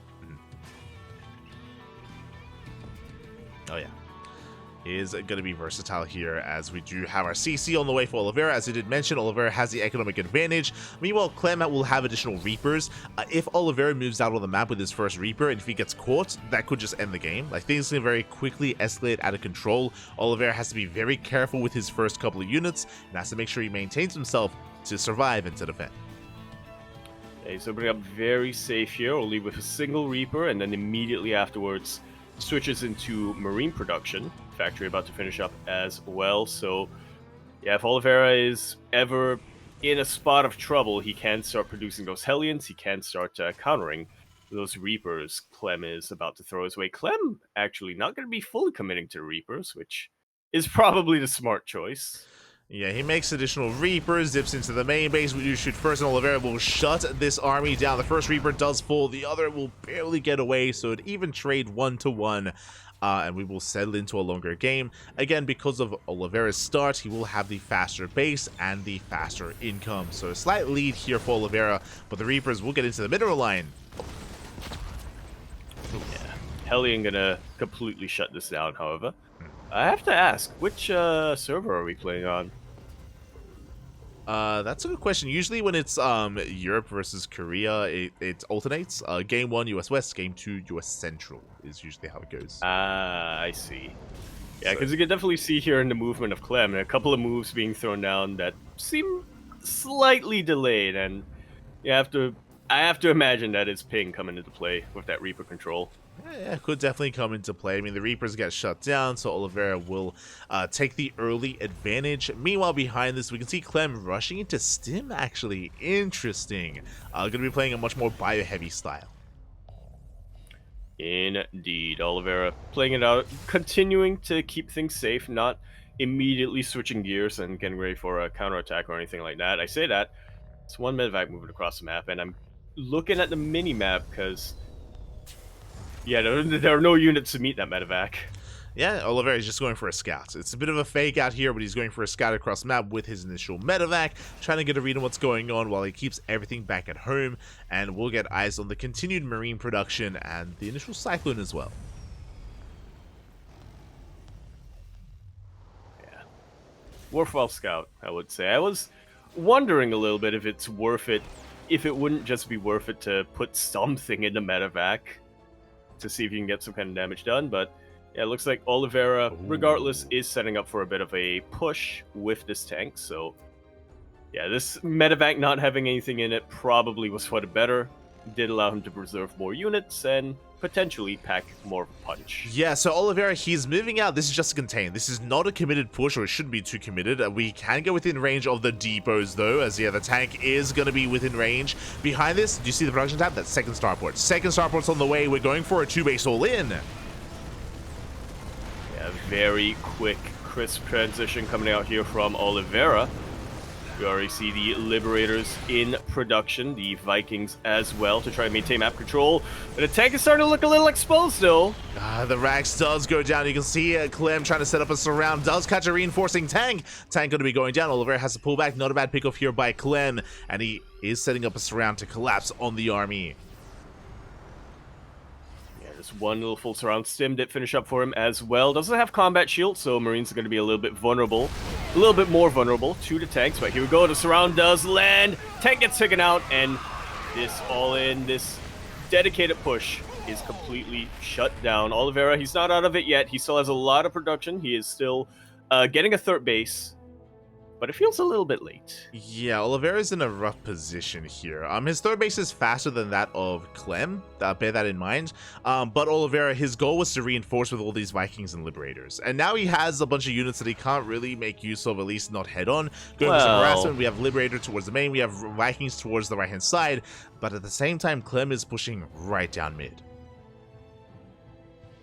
Oh yeah. Is going to be versatile here, as we do have our CC on the way for Oliveira. As I did mention, Oliveira has the economic advantage. Meanwhile, Clem will have additional Reapers. If Oliveira moves out of the map with his first Reaper, and if he gets caught, that could just end the game. Things can very quickly escalate out of control. Oliveira has to be very careful with his first couple of units, and has to make sure he maintains himself to survive and to defend. Yeah, he's opening up very safe here, only with a single Reaper, and then immediately afterwards switches into Marine production. Factory about to finish up as well. So yeah, if Oliveira is ever in a spot of trouble, he can start producing those Hellions. He can start countering those Reapers Clem is about to throw his way. Clem actually not going to be fully committing to the Reapers, which is probably the smart choice. Yeah, he makes additional Reapers, dips into the main base. We shoot first, and Oliveira will shut this army down. The first Reaper does fall, the other will barely get away, so it even trade 1-to-1. And we will settle into a longer game. Again, because of Oliveira's start, he will have the faster base and the faster income. So a slight lead here for Oliveira, but the Reapers will get into the middle line. Yeah, Hellion gonna completely shut this down, however. I have to ask, which server are we playing on? That's a good question. Usually when it's Europe versus Korea, it alternates. Game 1 US West, Game 2 US Central is usually how it goes. Ah, I see. Yeah, because you can definitely see here in the movement of Clem, a couple of moves being thrown down that seem slightly delayed, and I have to imagine that it's ping coming into play with that Reaper control. Yeah, could definitely come into play. I mean, the Reapers get shut down, so Oliveira will take the early advantage. Meanwhile, behind this, we can see Clem rushing into Stim, actually. Interesting. Going to be playing a much more bio-heavy style. Indeed, Oliveira playing it out, continuing to keep things safe, not immediately switching gears and getting ready for a counterattack or anything like that. I say that, it's one medevac moving across the map, and I'm looking at the mini-map because... yeah, there are no units to meet that medevac. Yeah, Oliveira is just going for a scout. It's a bit of a fake out here, but he's going for a scout across the map with his initial medevac, trying to get a read on what's going on while he keeps everything back at home, and we'll get eyes on the continued marine production and the initial cyclone as well. Yeah. Worthwhile scout, I would say. I was wondering a little bit if it's worth it, if it wouldn't just be worth it to put something in the medevac to see if you can get some kind of damage done, but yeah, it looks like Oliveira, regardless, is setting up for a bit of a push with this tank, so yeah, this medevac not having anything in it probably was for the better. Did allow him to preserve more units and potentially pack more of a punch. Yeah, so Oliveira, he's moving out. This is just a contain. This is not a committed push, or it shouldn't be too committed. We can go within range of the depots, though, as yeah, the tank is going to be within range. Behind this, do you see the production tab? That's second starport. Second starport's on the way. We're going for a 2-base all-in. Yeah, very quick, crisp transition coming out here from Oliveira. We already see the Liberators in production, the Vikings as well, to try to maintain map control. And the tank is starting to look a little exposed, though. The Rax does go down. You can see Clem trying to set up a surround. Does catch a reinforcing tank. Tank going to be going down. Oliveira has to pull back. Not a bad pickoff here by Clem. And he is setting up a surround to collapse on the army. Just one little full surround stim did finish up for him as well. Doesn't have combat shield, so Marines are going to be a little bit vulnerable. A little bit more vulnerable to the tanks, but here we go. The surround does land. Tank gets taken out, and this all-in, this dedicated push is completely shut down. Oliveira, he's not out of it yet. He still has a lot of production. He is still getting a third base, but it feels a little bit late. Yeah, Oliveira's in a rough position here. His third base is faster than that of Clem. Bear that in mind. But Oliveira, his goal was to reinforce with all these Vikings and Liberators. And now he has a bunch of units that he can't really make use of, at least not head-on. Going for some harassment, we have Liberator towards the main, we have Vikings towards the right-hand side. But at the same time, Clem is pushing right down mid.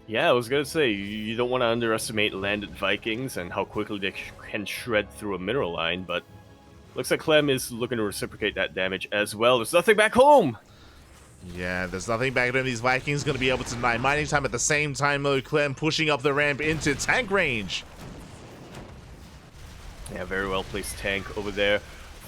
Yeah, I was going to say, you don't want to underestimate landed Vikings and how quickly they can shred through a mineral line, but looks like Clem is looking to reciprocate that damage as well. There's nothing back home! Yeah, there's nothing back home. These Vikings going to be able to deny mining time at the same time, though. Clem pushing up the ramp into tank range. Yeah, very well placed tank over there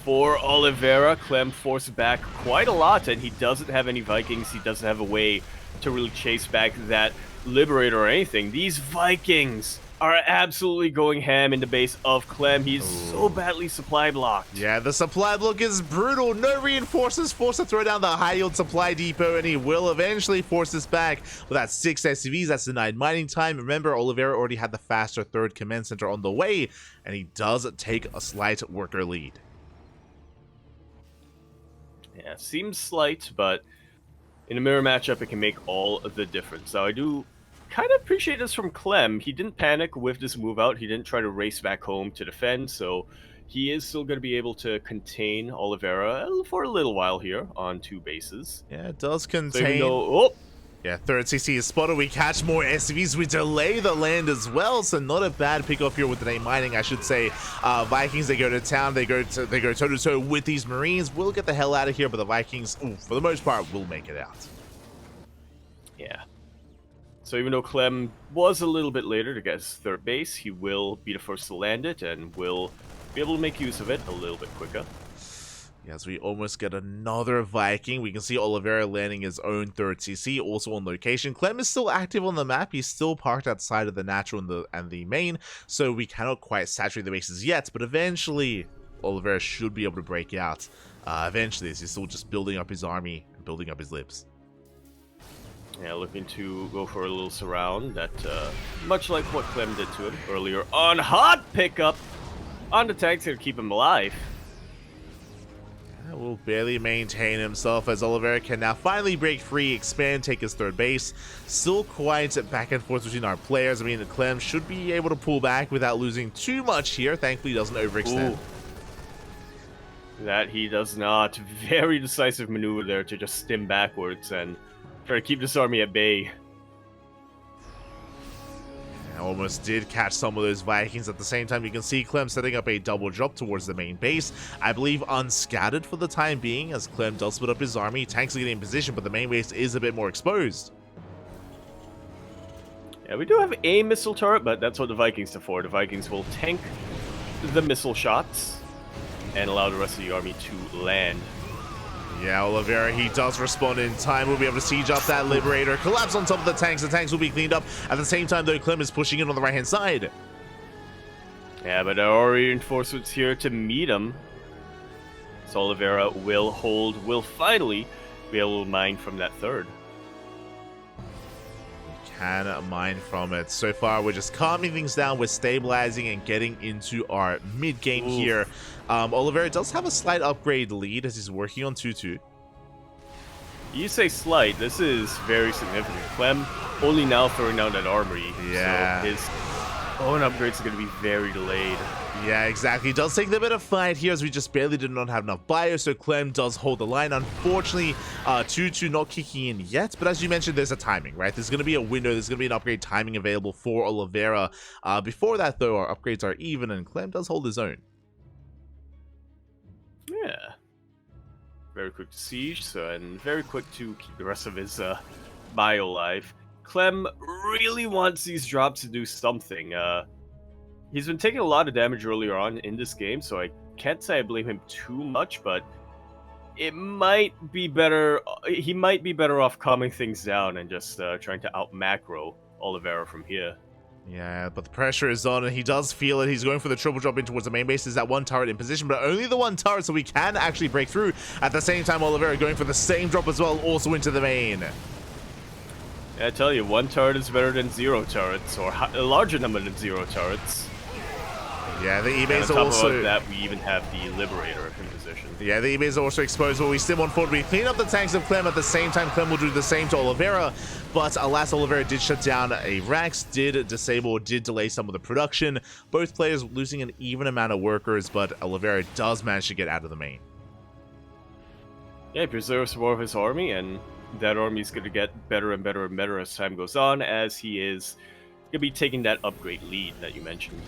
for Oliveira. Clem forced back quite a lot, and he doesn't have any Vikings. He doesn't have a way to really chase back that Liberator or anything. These Vikings are absolutely going ham in the base of Clem. He's so badly supply blocked. Yeah, the supply block is brutal. No reinforcements, forced to throw down the high yield supply depot, and he will eventually force this back with that 6 SCVs. That's denied mining time. Remember, Oliveira already had the faster third command center on the way, and he does take a slight worker lead. Yeah, seems slight, but in a mirror matchup, it can make all of the difference. Now, I do kind of appreciate this from Clem. He didn't panic with this move out. He didn't try to race back home to defend, so he is still going to be able to contain Oliveira for a little while here on 2 bases. Yeah, it does So even contain... though... Oh! Yeah, third CC is spotted. We catch more SCVs. We delay the land as well, so not a bad pick up here with the name mining, I should say. Vikings, they go to town. They go toe to toe with these Marines. We'll get the hell out of here, but the Vikings, for the most part, will make it out. Yeah. So even though Clem was a little bit later to get his third base, he will be the first to land it and will be able to make use of it a little bit quicker. Yes, we almost get another Viking. We can see Oliveira landing his own third CC, also on location. Clem is still active on the map. He's still parked outside of the natural and the main, so we cannot quite saturate the bases yet, but eventually Oliveira should be able to break out. Eventually, as he's still just building up his army and building up his libs. Yeah, looking to go for a little surround that, much like what Clem did to him earlier on hot pickup on the tanks to keep him alive. Will barely maintain himself as Oliveira can now finally break free, expand, take his third base. Still quite back and forth between our players. I mean, Clem should be able to pull back without losing too much here. Thankfully, he doesn't overextend. Ooh. That he does not. Very decisive maneuver there to just stim backwards and try to keep this army at bay. Almost did catch some of those Vikings. At the same time, you can see Clem setting up a double drop towards the main base. I believe unscattered for the time being, as Clem does split up his army. Tanks are getting in position, but the main base is a bit more exposed. Yeah, we do have a missile turret, but that's what the Vikings are for. The Vikings will tank the missile shots and allow the rest of the army to land. Yeah, Oliveira, he does respond in time. We'll be able to siege up that Liberator. Collapse on top of the tanks. The tanks will be cleaned up. At the same time, though, Clem is pushing in on the right-hand side. Yeah, but there are reinforcements here to meet him. So Oliveira will finally be able to mine from that third. Can mine from it. So far, we're just calming things down. We're stabilizing and getting into our mid-game here. Oliveira does have a slight upgrade lead as he's working on 2-2. You say slight, this is very significant. Clem only now throwing down that armory. Yeah. So his own upgrades are going to be very delayed. Yeah, exactly. It does take a bit of fight here as we just barely did not have enough bio, so Clem does hold the line. Unfortunately, 2-2 not kicking in yet, but as you mentioned, there's a timing, right? There's going to be a window, there's going to be an upgrade timing available for Oliveira. Before that, though, our upgrades are even, and Clem does hold his own. Yeah. Very quick to siege, and very quick to keep the rest of his bio alive. Clem really wants these drops to do something. He's been taking a lot of damage earlier on in this game, so I can't say I blame him too much, but it might be better. He might be better off calming things down and just trying to out-macro Oliveira from here. Yeah, but the pressure is on, and he does feel it. He's going for the triple drop in towards the main base. Is that one turret in position, but only the one turret, so we can actually break through. At the same time, Oliveira going for the same drop as well, also into the main. Yeah, I tell you, one turret is better than 0 turrets, or a larger number than 0 turrets. Yeah, the E-base on top also... of that, we even have the Liberator in position. Yeah, the E-base are also exposed, but we still want forward. We clean up the tanks of Clem. At the same time, Clem will do the same to Oliveira, but alas, Oliveira did shut down a Rax, did disable, did delay some of the production. Both players losing an even amount of workers, but Oliveira does manage to get out of the main. Yeah, he preserves more of his army, and that army is going to get better and better and better as time goes on, as he is going to be taking that upgrade lead that you mentioned.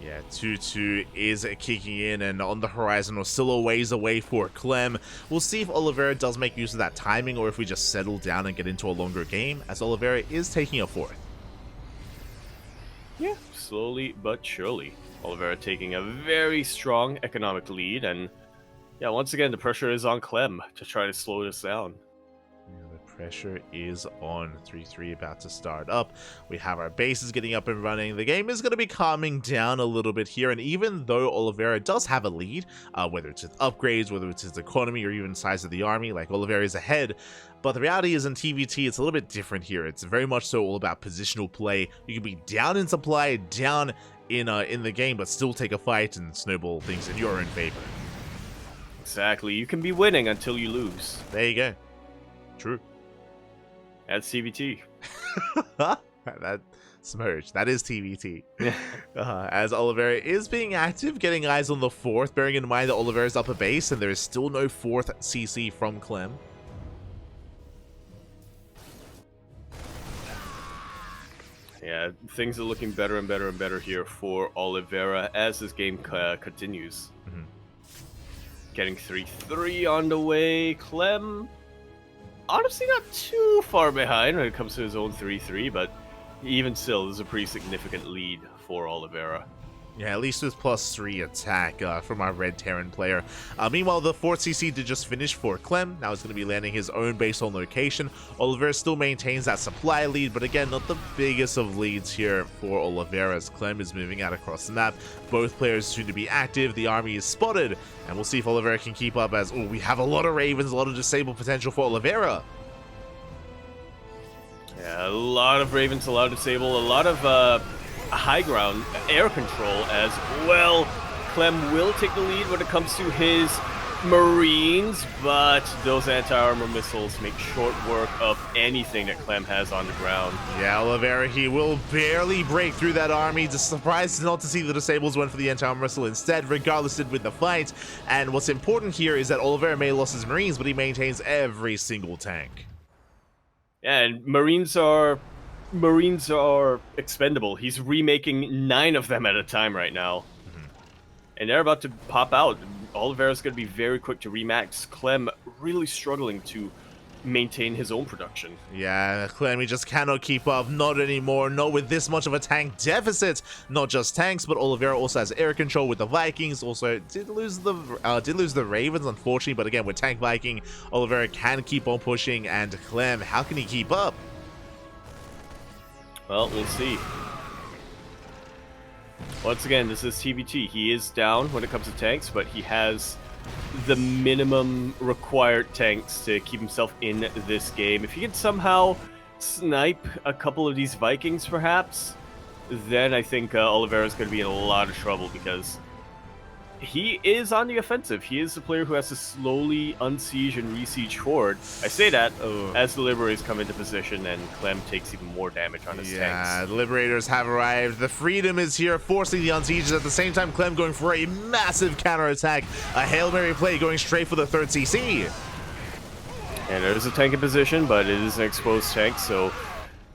Yeah, 2-2 is kicking in, and on the horizon, we're still a ways away for Clem. We'll see if Oliveira does make use of that timing, or if we just settle down and get into a longer game, as Oliveira is taking a fourth. Yeah, slowly but surely. Oliveira taking a very strong economic lead, and yeah, once again, the pressure is on Clem to try to slow this down. Pressure is on. 3-3 about to start up. We have our bases getting up and running. The game is going to be calming down a little bit here, and even though Oliveira does have a lead, whether it's with upgrades, whether it's his economy, or even size of the army, like Oliveira is ahead, but the reality is in TVT, it's a little bit different here. It's very much so all about positional play. You can be down in supply, down in the game, but still take a fight and snowball things in your own favor. Exactly. You can be winning until you lose. There you go. True. That's CVT. Smurge. That is TBT. As Oliveira is being active, getting eyes on the 4th, bearing in mind that Oliveira's upper base and there is still no 4th CC from Clem. Yeah, things are looking better and better and better here for Oliveira as this game continues. Getting 3-3 on the way. Clem, honestly not too far behind when it comes to his own 3-3, but even still, this is a pretty significant lead for Oliveira. Yeah, at least with +3 attack from our Red Terran player. Meanwhile, the 4th CC did just finish for Clem. Now he's going to be landing his own base on location. Oliveira still maintains that supply lead, but again, not the biggest of leads here for Oliveira as Clem is moving out across the map. Both players soon to be active. The army is spotted, and we'll see if Oliveira can keep up as, we have a lot of Ravens, a lot of disable potential for Oliveira. Yeah, a lot of Ravens, a lot of disable, a lot of high ground air control as well. Clem will take the lead when it comes to his Marines, but those anti-armor missiles make short work of anything that Clem has on the ground. Yeah, Oliveira, he will barely break through that army. Just surprised not to see the disables went for the anti-armor missile instead. Regardless, did win the fight. And what's important here is that Oliveira may have lost his Marines, but he maintains every single tank. Yeah, and Marines are expendable. He's remaking 9 of them at a time right now. And they're about to pop out. Oliveira's going to be very quick to remax. Clem really struggling to maintain his own production. Yeah, Clem, he just cannot keep up. Not anymore. Not with this much of a tank deficit. Not just tanks, but Oliveira also has air control with the Vikings. Also did lose the Ravens, unfortunately. But again, with tank Viking, Oliveira can keep on pushing. And Clem, how can he keep up? Well, we'll see. Once again, this is TBT. He is down when it comes to tanks, but he has the minimum required tanks to keep himself in this game. If he can somehow snipe a couple of these Vikings, perhaps, then I think Oliveira is going to be in a lot of trouble because he is on the offensive. He is the player who has to slowly unsiege and resiege forward. I say that as the Liberators come into position and Clem takes even more damage on his tanks. Yeah, the Liberators have arrived. The Freedom is here, forcing the unsieges. At the same time, Clem going for a massive counterattack. A Hail Mary play going straight for the 3rd CC. And there's a tank in position, but it is an exposed tank, so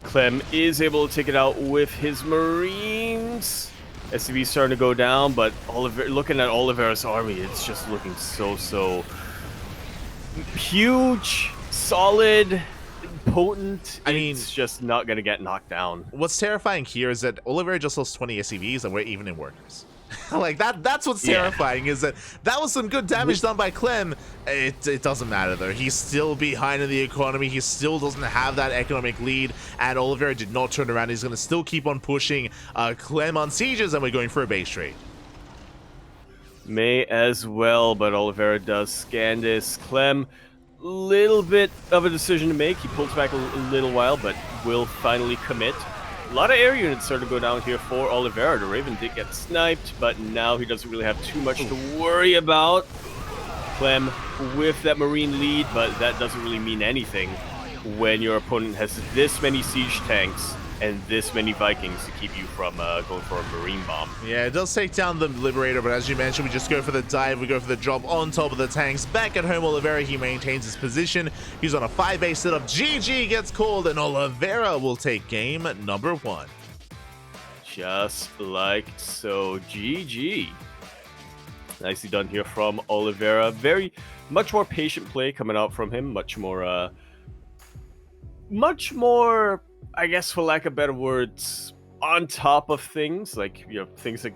Clem is able to take it out with his Marines. SCV's starting to go down, but looking at Oliveira's army, it's just looking so huge, solid, potent. I mean, it's just not going to get knocked down. What's terrifying here is that Oliveira just lost 20 SCVs and we're even in workers. Like that's what's terrifying, is that was some good damage done by Clem. It doesn't matter though. He's still behind in the economy. He still doesn't have that economic lead, and Oliveira did not turn around. He's going to still keep on pushing. Clem on sieges, and we're going for a base trade. May as well, but Oliveira does scan this. Clem, little bit of a decision to make. He pulls back a little while, but will finally commit. A lot of air units starting to go down here for Oliveira. The Raven did get sniped, but now he doesn't really have too much to worry about. Clem with that Marine lead, but that doesn't really mean anything when your opponent has this many siege tanks and this many Vikings to keep you from going for a Marine bomb. Yeah, it does take down the Liberator, but as you mentioned, we just go for the dive, we go for the drop on top of the tanks. Back at home, Oliveira, he maintains his position. He's on a 5-base setup. GG gets called, and Oliveira will take game number 1. Just like so. GG. Nicely done here from Oliveira. Much more patient play coming out from him. Much more, I guess, for lack of better words, on top of things. Like, things like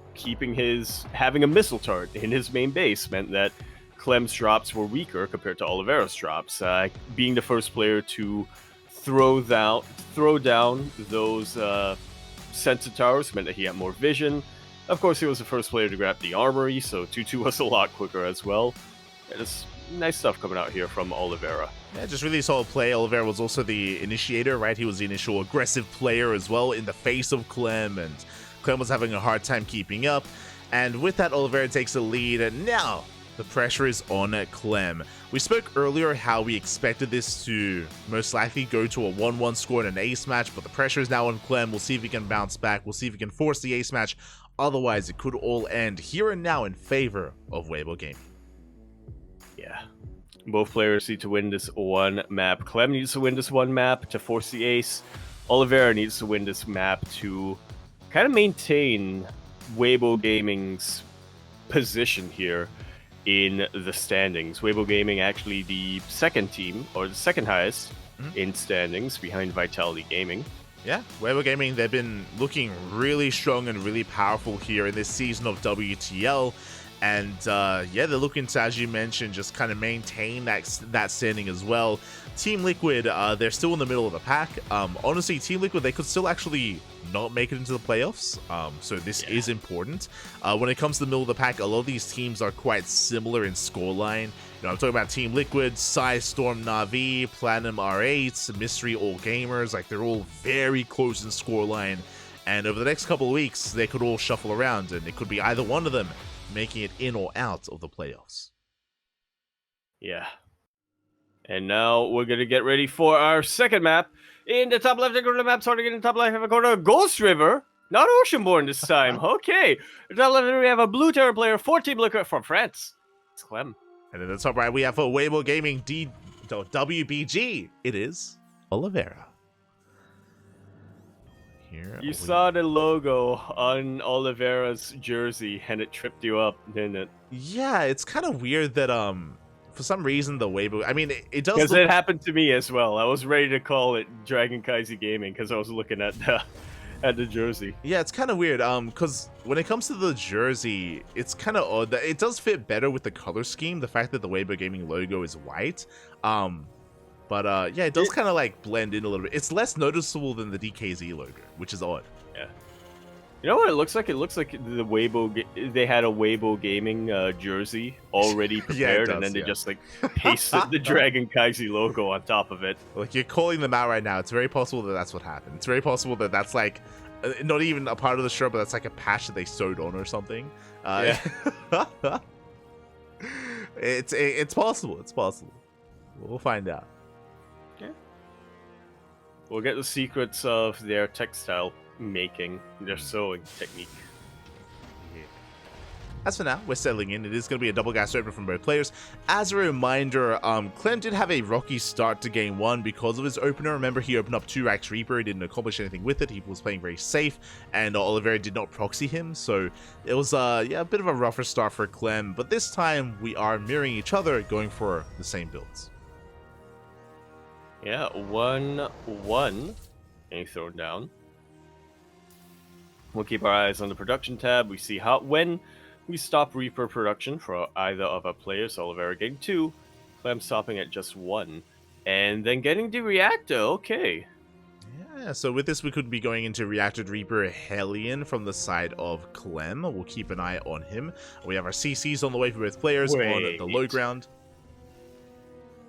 having a missile turret in his main base meant that Clem's drops were weaker compared to Oliveira's drops. Being the first player to throw down those sensor towers meant that he had more vision. Of course, he was the first player to grab the armory, so 2-2 was a lot quicker as well. It's nice stuff coming out here from Oliveira. Yeah, just really solid play. Oliveira was also the initiator, right? He was the initial aggressive player as well in the face of Clem, and Clem was having a hard time keeping up. And with that, Oliveira takes the lead, and now the pressure is on Clem. We spoke earlier how we expected this to most likely go to a 1-1 score in an ace match, but the pressure is now on Clem. We'll see if he can bounce back. We'll see if he can force the ace match. Otherwise, it could all end here and now in favor of Weibo Gaming. Yeah. Both players need to win this one map. Clem needs to win this one map to force the ace. Oliveira needs to win this map to kind of maintain Weibo Gaming's position here in the standings. Weibo Gaming actually the second team, or the second highest in standings, behind Vitality Gaming. Yeah, Weibo Gaming, they've been looking really strong and really powerful here in this season of WTL. And yeah, they're looking to, as you mentioned, just kind of maintain that standing as well. Team Liquid, they're still in the middle of the pack. Honestly, Team Liquid, they could still actually not make it into the playoffs. So this is important. When it comes to the middle of the pack, a lot of these teams are quite similar in scoreline. You know, I'm talking about Team Liquid, Psy, Storm, Na'Vi, Platinum R8, Mystery, All Gamers. Like, they're all very close in scoreline. And over the next couple of weeks, they could all shuffle around, and it could be either one of them making it in or out of the playoffs. Yeah. And now we're going to get ready for our second map. In the top left-hand corner of the map, starting in the top left-hand corner, Ghost River. Not Oceanborn this time. Okay. In the top left, we have a Blue Terror player for Team Liquid from France. It's Clem. And in the top right, we have for Weibo Gaming WBG. It is Oliveira. Here you saw the logo on Oliveira's jersey, and it tripped you up, didn't it? Yeah, it's kind of weird that for some reason the Weibo, I mean, it does, because it happened to me as well. I was ready to call it CranKy Gaming because I was looking at the jersey. Yeah, it's kind of weird because when it comes to the jersey, it's kind of odd that it does fit better with the color scheme, the fact that the Weibo Gaming logo is white. But yeah, it does kind of like blend in a little bit. It's less noticeable than the DKZ logo, which is odd. Yeah. You know what it looks like? It looks like the Weibo, they had a Weibo Gaming jersey already prepared, and then they just like pasted the CranKy logo on top of it. Like, you're calling them out right now. It's very possible that that's what happened. It's very possible that that's like not even a part of the shirt, but that's like a patch that they sewed on or something. Yeah. It's possible. It's possible. We'll find out. Yeah. We'll get the secrets of their textile making, their sewing technique. As for now, we're settling in. It is going to be a double gas opener from both players. As a reminder, Clem did have a rocky start to game one because of his opener. Remember, he opened up 2 Racks Reaper. He didn't accomplish anything with it. He was playing very safe, and Oliveira did not proxy him. So it was yeah, a bit of a rougher start for Clem. But this time, we are mirroring each other, going for the same builds. Yeah, 1-1 getting thrown down. We'll keep our eyes on the production tab. We see when we stop Reaper production for either of our players. Oliveira getting 2, Clem stopping at just 1, and then getting the reactor. Okay. Yeah, so with this, we could be going into Reacted Reaper Hellion from the side of Clem. We'll keep an eye on him. We have our CCs on the way for both players on the low ground.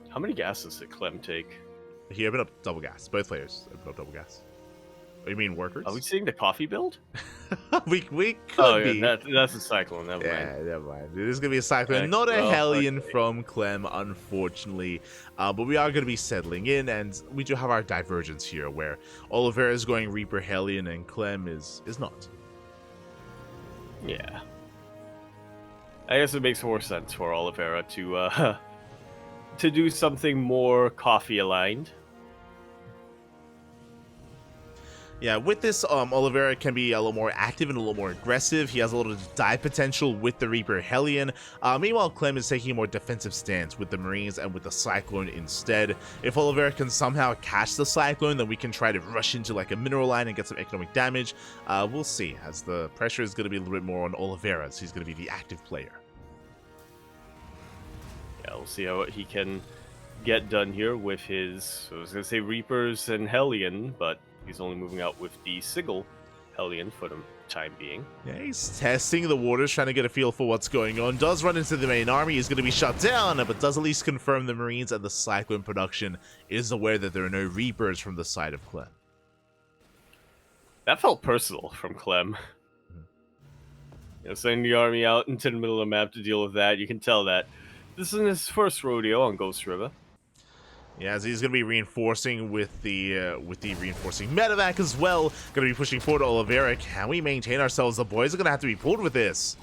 How many gases did Clem take? He opened up double gas. Both players opened up double gas. Oh, you mean workers? Are we seeing the coffee build? we could be. Yeah, that's a cyclone. Never mind. Yeah, never mind. It is going to be a cyclone, not a Hellion from Clem, unfortunately. But we are going to be settling in, and we do have our divergence here, where Oliveira is going Reaper Hellion, and Clem is not. Yeah. I guess it makes more sense for Oliveira to do something more coffee aligned. Yeah, with this, Oliveira can be a little more active and a little more aggressive. He has a little dive potential with the Reaper Hellion. Meanwhile, Clem is taking a more defensive stance with the Marines and with the Cyclone instead. If Oliveira can somehow catch the Cyclone, then we can try to rush into like a mineral line and get some economic damage. We'll see, as the pressure is going to be a little bit more on Oliveira, as he's going to be the active player. Yeah, we'll see how he can get done here with his, I was going to say Reapers and Hellion, but he's only moving out with the Sigil Hellion for the time being. Yeah, he's testing the waters, trying to get a feel for what's going on. Does run into the main army, he's going to be shut down, but does at least confirm the Marines and the Cyclone production is aware that there are no Reapers from the side of Clem. That felt personal from Clem. You know, sending the army out into the middle of the map to deal with that, you can tell that This is his first rodeo on Ghost River. Yeah, as he's going to be reinforcing with the reinforcing medevac as well. Going to be pushing forward to Oliveira. Can we maintain ourselves? The boys are going to have to be pulled with this.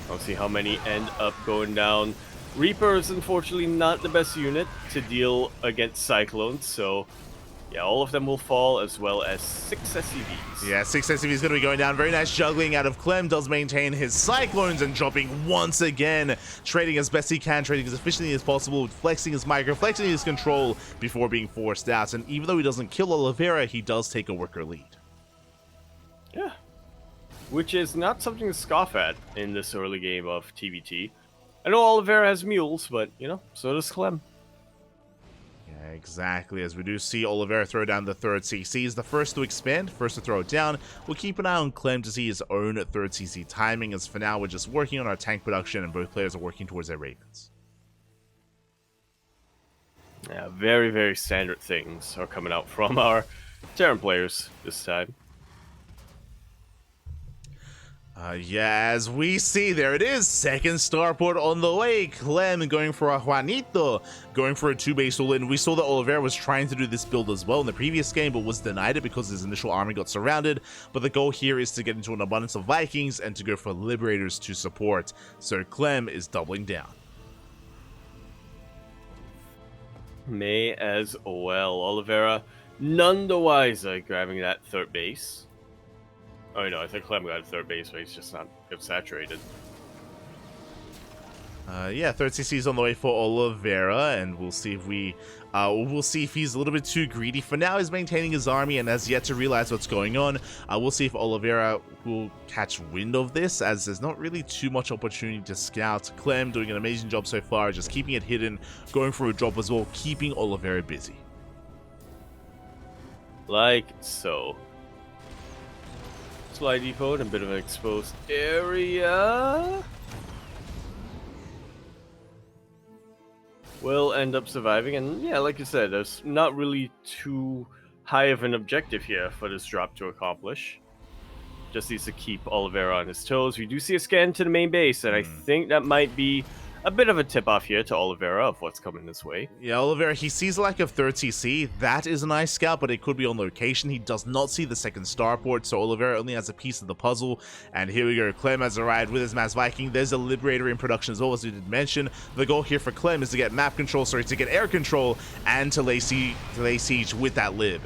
I'll see how many end up going down. Reaper is unfortunately not the best unit to deal against Cyclones, so yeah, all of them will fall, as well as 6 SCVs. Yeah, 6 SCVs going to be going down. Very nice juggling out of Clem. Does maintain his Cyclones and dropping once again. Trading as best he can, trading as efficiently as possible, flexing his micro, flexing his control before being forced out. And even though he doesn't kill Oliveira, he does take a worker lead. Yeah. Which is not something to scoff at in this early game of TVT. I know Oliveira has mules, but, you know, so does Clem. Yeah, exactly. As we do see Oliveira throw down the third CC. He's the first to expand, first to throw it down. We'll keep an eye on Clem to see his own third CC timing, as for now we're just working on our tank production and both players are working towards their Ravens. Yeah, very, very standard things are coming out from our Terran players this time. Yeah, as we see, there it is. Second starport on the way. Clem going for a Juanito, going for a 2-base all-in. We saw that Oliveira was trying to do this build as well in the previous game, but was denied it because his initial army got surrounded. But the goal here is to get into an abundance of Vikings and to go for Liberators to support. So Clem is doubling down. May as well. Oliveira, none the wiser, grabbing that third base. Oh no, I think Clem got a third base, but he's just not saturated. Yeah, third CC is on the way for Oliveira, and we'll see if he's a little bit too greedy. For now, he's maintaining his army and has yet to realize what's going on. We'll see if Oliveira will catch wind of this, as there's not really too much opportunity to scout. Clem doing an amazing job so far, just keeping it hidden, going for a drop as well, keeping Oliveira busy. Like so. Slide depot in a bit of an exposed area. Will end up surviving, and yeah, like you said, there's not really too high of an objective here for this drop to accomplish. Just needs to keep Oliveira on his toes. We do see a scan to the main base, and I think that might be a bit of a tip-off here to Oliveira of what's coming this way. Yeah, Oliveira, he sees like a third CC. That is a nice scout, but it could be on location. He does not see the second starport, so Oliveira only has a piece of the puzzle. And here we go. Clem has arrived with his Mass Viking. There's a Liberator in production as well, as we did mention. The goal here for Clem is to get map control, to get air control, and to lay siege with that Lib.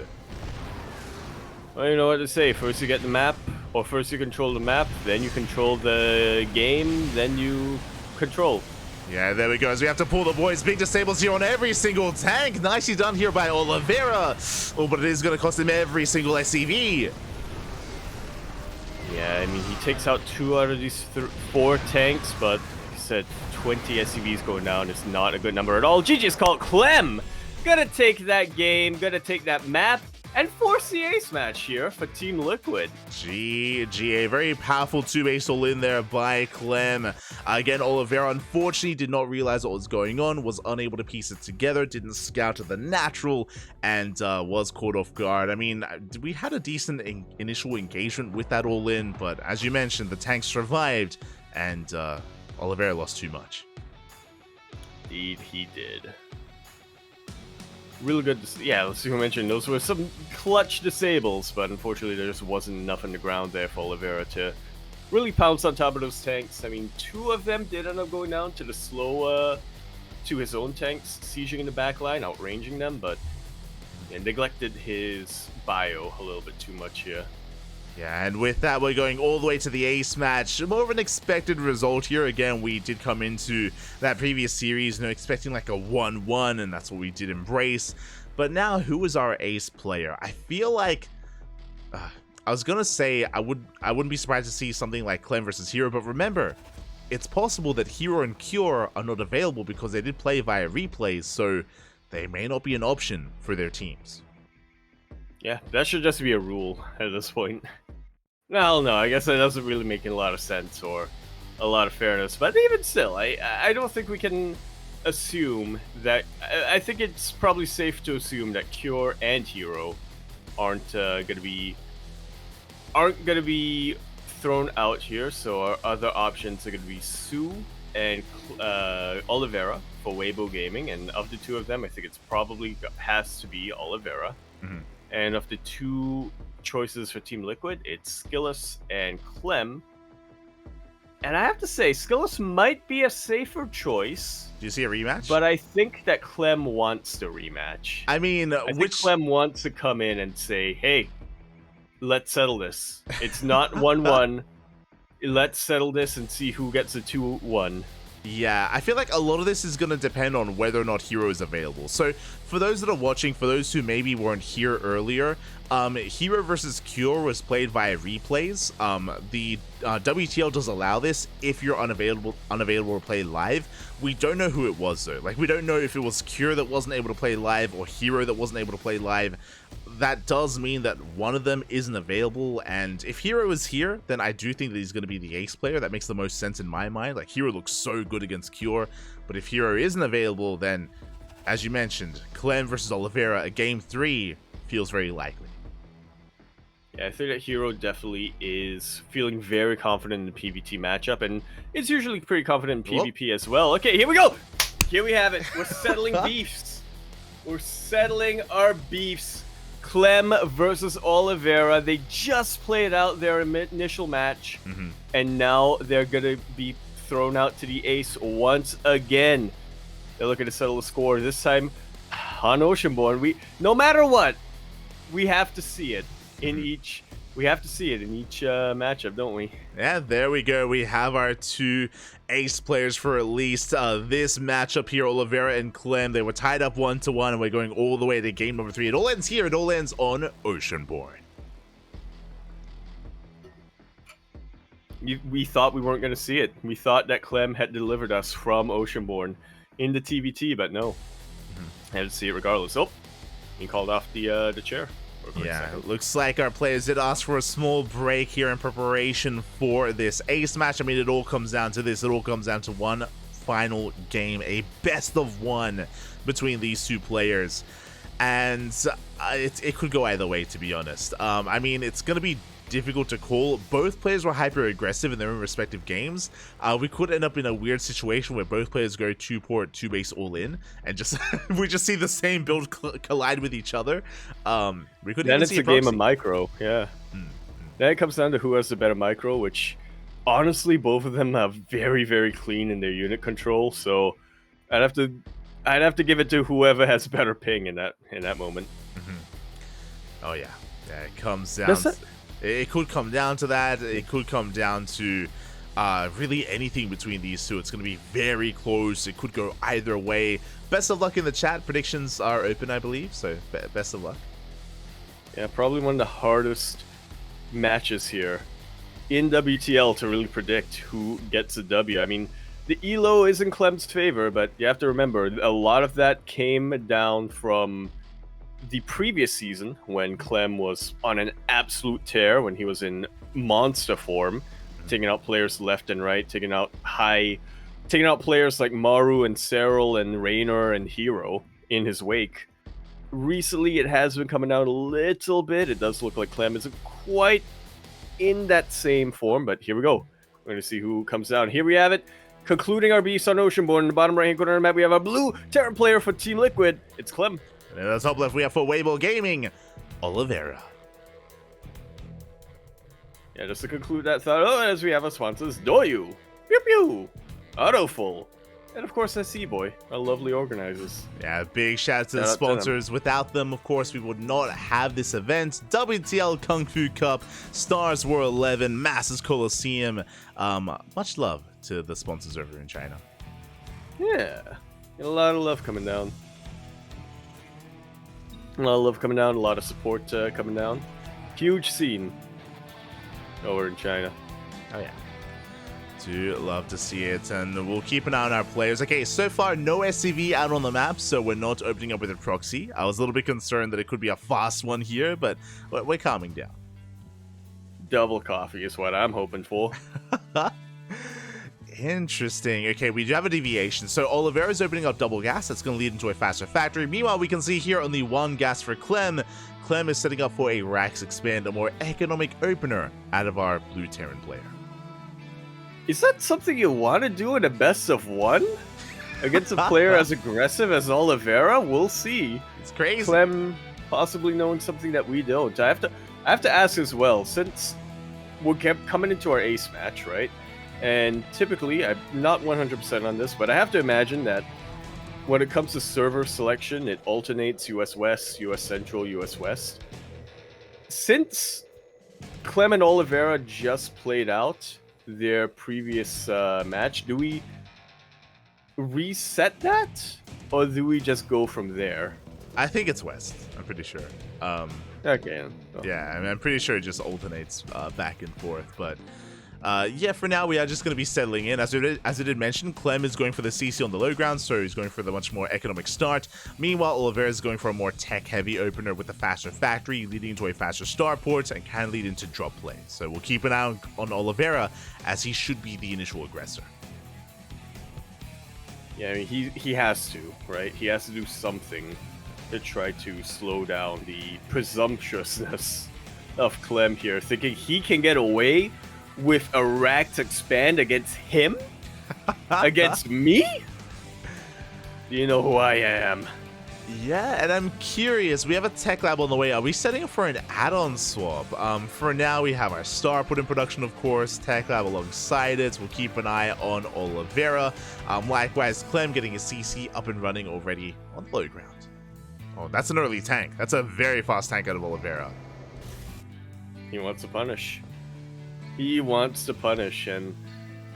Well, you know what to say. First you get the map, or first you control the map, then you control the game, then you control. Yeah, there we go, as we have to pull the boys. Big disables here on every single tank. Nicely done here by Oliveira. Oh, but it is going to cost him every single SCV. Yeah, I mean, he takes out 2 out of these 4 tanks, but like I said, 20 SCVs going down is not a good number at all. GG's called. Clem gonna take that game, gonna take that map, and force the ace match here for Team Liquid. A very powerful 2-base all-in there by Clem. Again, Oliveira unfortunately did not realize what was going on, was unable to piece it together, didn't scout to the natural, and was caught off guard. I mean, we had a decent initial engagement with that all-in, but as you mentioned, the tank survived, and Oliveira lost too much. Indeed, he did. Really good, yeah, let's see who mentioned those were some clutch disables, but unfortunately there just wasn't enough on the ground there for Oliveira to really pounce on top of those tanks. I mean, 2 of them did end up going down to the slow, to his own tanks, sieging in the back line, outranging them, but yeah, neglected his bio a little bit too much here. Yeah, and with that, we're going all the way to the ace match. More of an expected result here. Again, we did come into that previous series, expecting like a 1-1, and that's what we did embrace. But now, who is our ace player? I feel like I was gonna say I wouldn't be surprised to see something like Clem versus Hero, but remember, it's possible that Hero and Cure are not available because they did play via replays, so they may not be an option for their teams. Yeah, that should just be a rule at this point. Well, no, I guess that doesn't really make a lot of sense or a lot of fairness, but even still, I don't think we can assume that. I think it's probably safe to assume that Cure and Hero aren't gonna be thrown out here, so our other options are going to be Sue and Oliveira for Weibo Gaming, and of the two of them, I think it's probably has to be Oliveira. And of the two choices for Team Liquid, it's SKillous and Clem. And I have to say, SKillous might be a safer choice. Do you see a rematch? But I think that Clem wants the rematch. I mean, I think Clem wants to come in and say, hey, let's settle this. It's not 1-1. Let's settle this and see who gets a 2-1. Yeah, I feel like a lot of this is going to depend on whether or not Hero is available. So, for those that are watching, for those who maybe weren't here earlier, Hero versus Cure was played via replays. The WTL does allow this if you're unavailable to play live. We don't know who it was, though. Like, we don't know if it was Cure that wasn't able to play live or Hero that wasn't able to play live. That does mean that one of them isn't available, and if Hero is here, then I do think that he's going to be the ace player. That makes the most sense in my mind. Like, Hero looks so good against Cure, but if Hero isn't available, then, as you mentioned, Clem versus Oliveira, a game 3 feels very likely. Yeah, I think that Hero definitely is feeling very confident in the PvT matchup, and is usually pretty confident in PvP as well. Okay, here we go! Here we have it. We're settling beefs. We're settling our beefs. Clem versus Oliveira. They just played out their initial match, and now they're going to be thrown out to the ace once again. They're looking to settle the score. This time on Oceanborn. No matter what, we have to see it in each. We have to see it in each matchup, don't we? Yeah, there we go. We have our two ace players for at least this matchup here, Oliveira and Clem. They were tied up 1-1, and we're going all the way to game number 3. It all ends here. It all ends on Oceanborn. We thought we weren't going to see it. We thought that Clem had delivered us from Oceanborn into TVT, but no. Had to see it regardless. Oh, he called off the chair. Yeah, it looks like our players did ask for a small break here in preparation for this ace match. I mean, it all comes down to this. It all comes down to one final game, a best of one between these two players. And it could go either way, to be honest. I mean, it's going to be difficult to call. Both players were hyper aggressive in their own respective games. We could end up in a weird situation where both players go 2-port, 2-base all in, and just we just see the same build collide with each other. We could then even see a game of micro, yeah. Then it comes down to who has the better micro, which honestly both of them have very, very clean in their unit control. So I'd have to give it to whoever has better ping in that moment. Oh yeah, it comes down. It could come down to that. It could come down to really anything between these two. It's going to be very close. It could go either way. Best of luck in the chat. Predictions are open, I believe, so best of luck. Yeah, probably one of the hardest matches here in WTL to really predict who gets a W. I mean, the elo is in Clem's favor, but you have to remember, a lot of that came down from the previous season when Clem was on an absolute tear, when he was in monster form, taking out players left and right, taking out players like Maru and Cyril and Raynor and Hero in his wake. Recently, it has been coming down a little bit. It does look like Clem isn't quite in that same form, but here we go. We're going to see who comes down. Here we have it. Concluding our beefs on Oceanborn. In the bottom right-hand corner of the map, we have our blue Terran player for Team Liquid. It's Clem. And in the top left, we have for Weibo Gaming, Oliveira. Yeah, just to conclude that thought, as we have our sponsors, Doyu, Pew Pew, Autofull, and of course, SC-Boy, our lovely organizers. Yeah, big shout out to the sponsors. Without them, of course, we would not have this event. WTL Kung Fu Cup, Stars World 11, Masters Coliseum. Much love to the sponsors over in China. Yeah, a lot of love coming down. A lot of love coming down, a lot of support coming down. Huge scene over in China. Oh yeah. Do love to see it, and we'll keep an eye on our players. Okay, so far no SCV out on the map, so we're not opening up with a proxy. I was a little bit concerned that it could be a fast one here, but we're calming down. Double coffee is what I'm hoping for. Interesting. Okay, we do have a deviation. So Oliveira's opening up double gas. That's going to lead into a faster factory. Meanwhile, we can see here only one gas for Clem. Clem is setting up for a Rax Expand, a more economic opener out of our blue Terran player. Is that something you want to do in a best of one? Against a player as aggressive as Oliveira? We'll see. It's crazy. Clem possibly knowing something that we don't. I have to ask as well, since we're coming into our ace match, right? And typically, I'm not 100% on this, but I have to imagine that when it comes to server selection, it alternates US West, US Central, US West. Since Clem and Oliveira just played out their previous match, do we reset that? Or do we just go from there? I think it's West. I'm pretty sure. Okay. Oh. Yeah, I mean, I'm pretty sure it just alternates back and forth. But yeah, for now, we are just going to be settling in. As I did mention, Clem is going for the CC on the low ground, so he's going for the much more economic start. Meanwhile, Oliveira is going for a more tech-heavy opener with a faster factory, leading to a faster starport, and can lead into drop play. So we'll keep an eye on Oliveira, as he should be the initial aggressor. Yeah, I mean, he has to, right? He has to do something to try to slow down the presumptuousness of Clem here, thinking he can get away with a Rax Expand against him? Against me? You know who I am. Yeah, and I'm curious, we have a tech lab on the way. Are we setting up for an add-on swap? For now, we have our star put in production, of course, tech lab alongside it. We'll keep an eye on Oliveira. Likewise, Clem getting his CC up and running already on the low ground. Oh, that's an early tank. That's a very fast tank out of Oliveira. He wants to punish. He wants to punish, and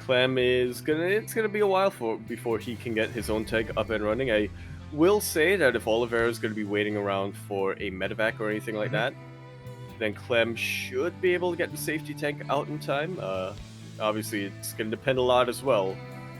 Clem is it's gonna be a while before he can get his own tank up and running. I will say that if Oliveira is going to be waiting around for a medevac or anything like that, then Clem should be able to get the safety tank out in time. Obviously, it's going to depend a lot as well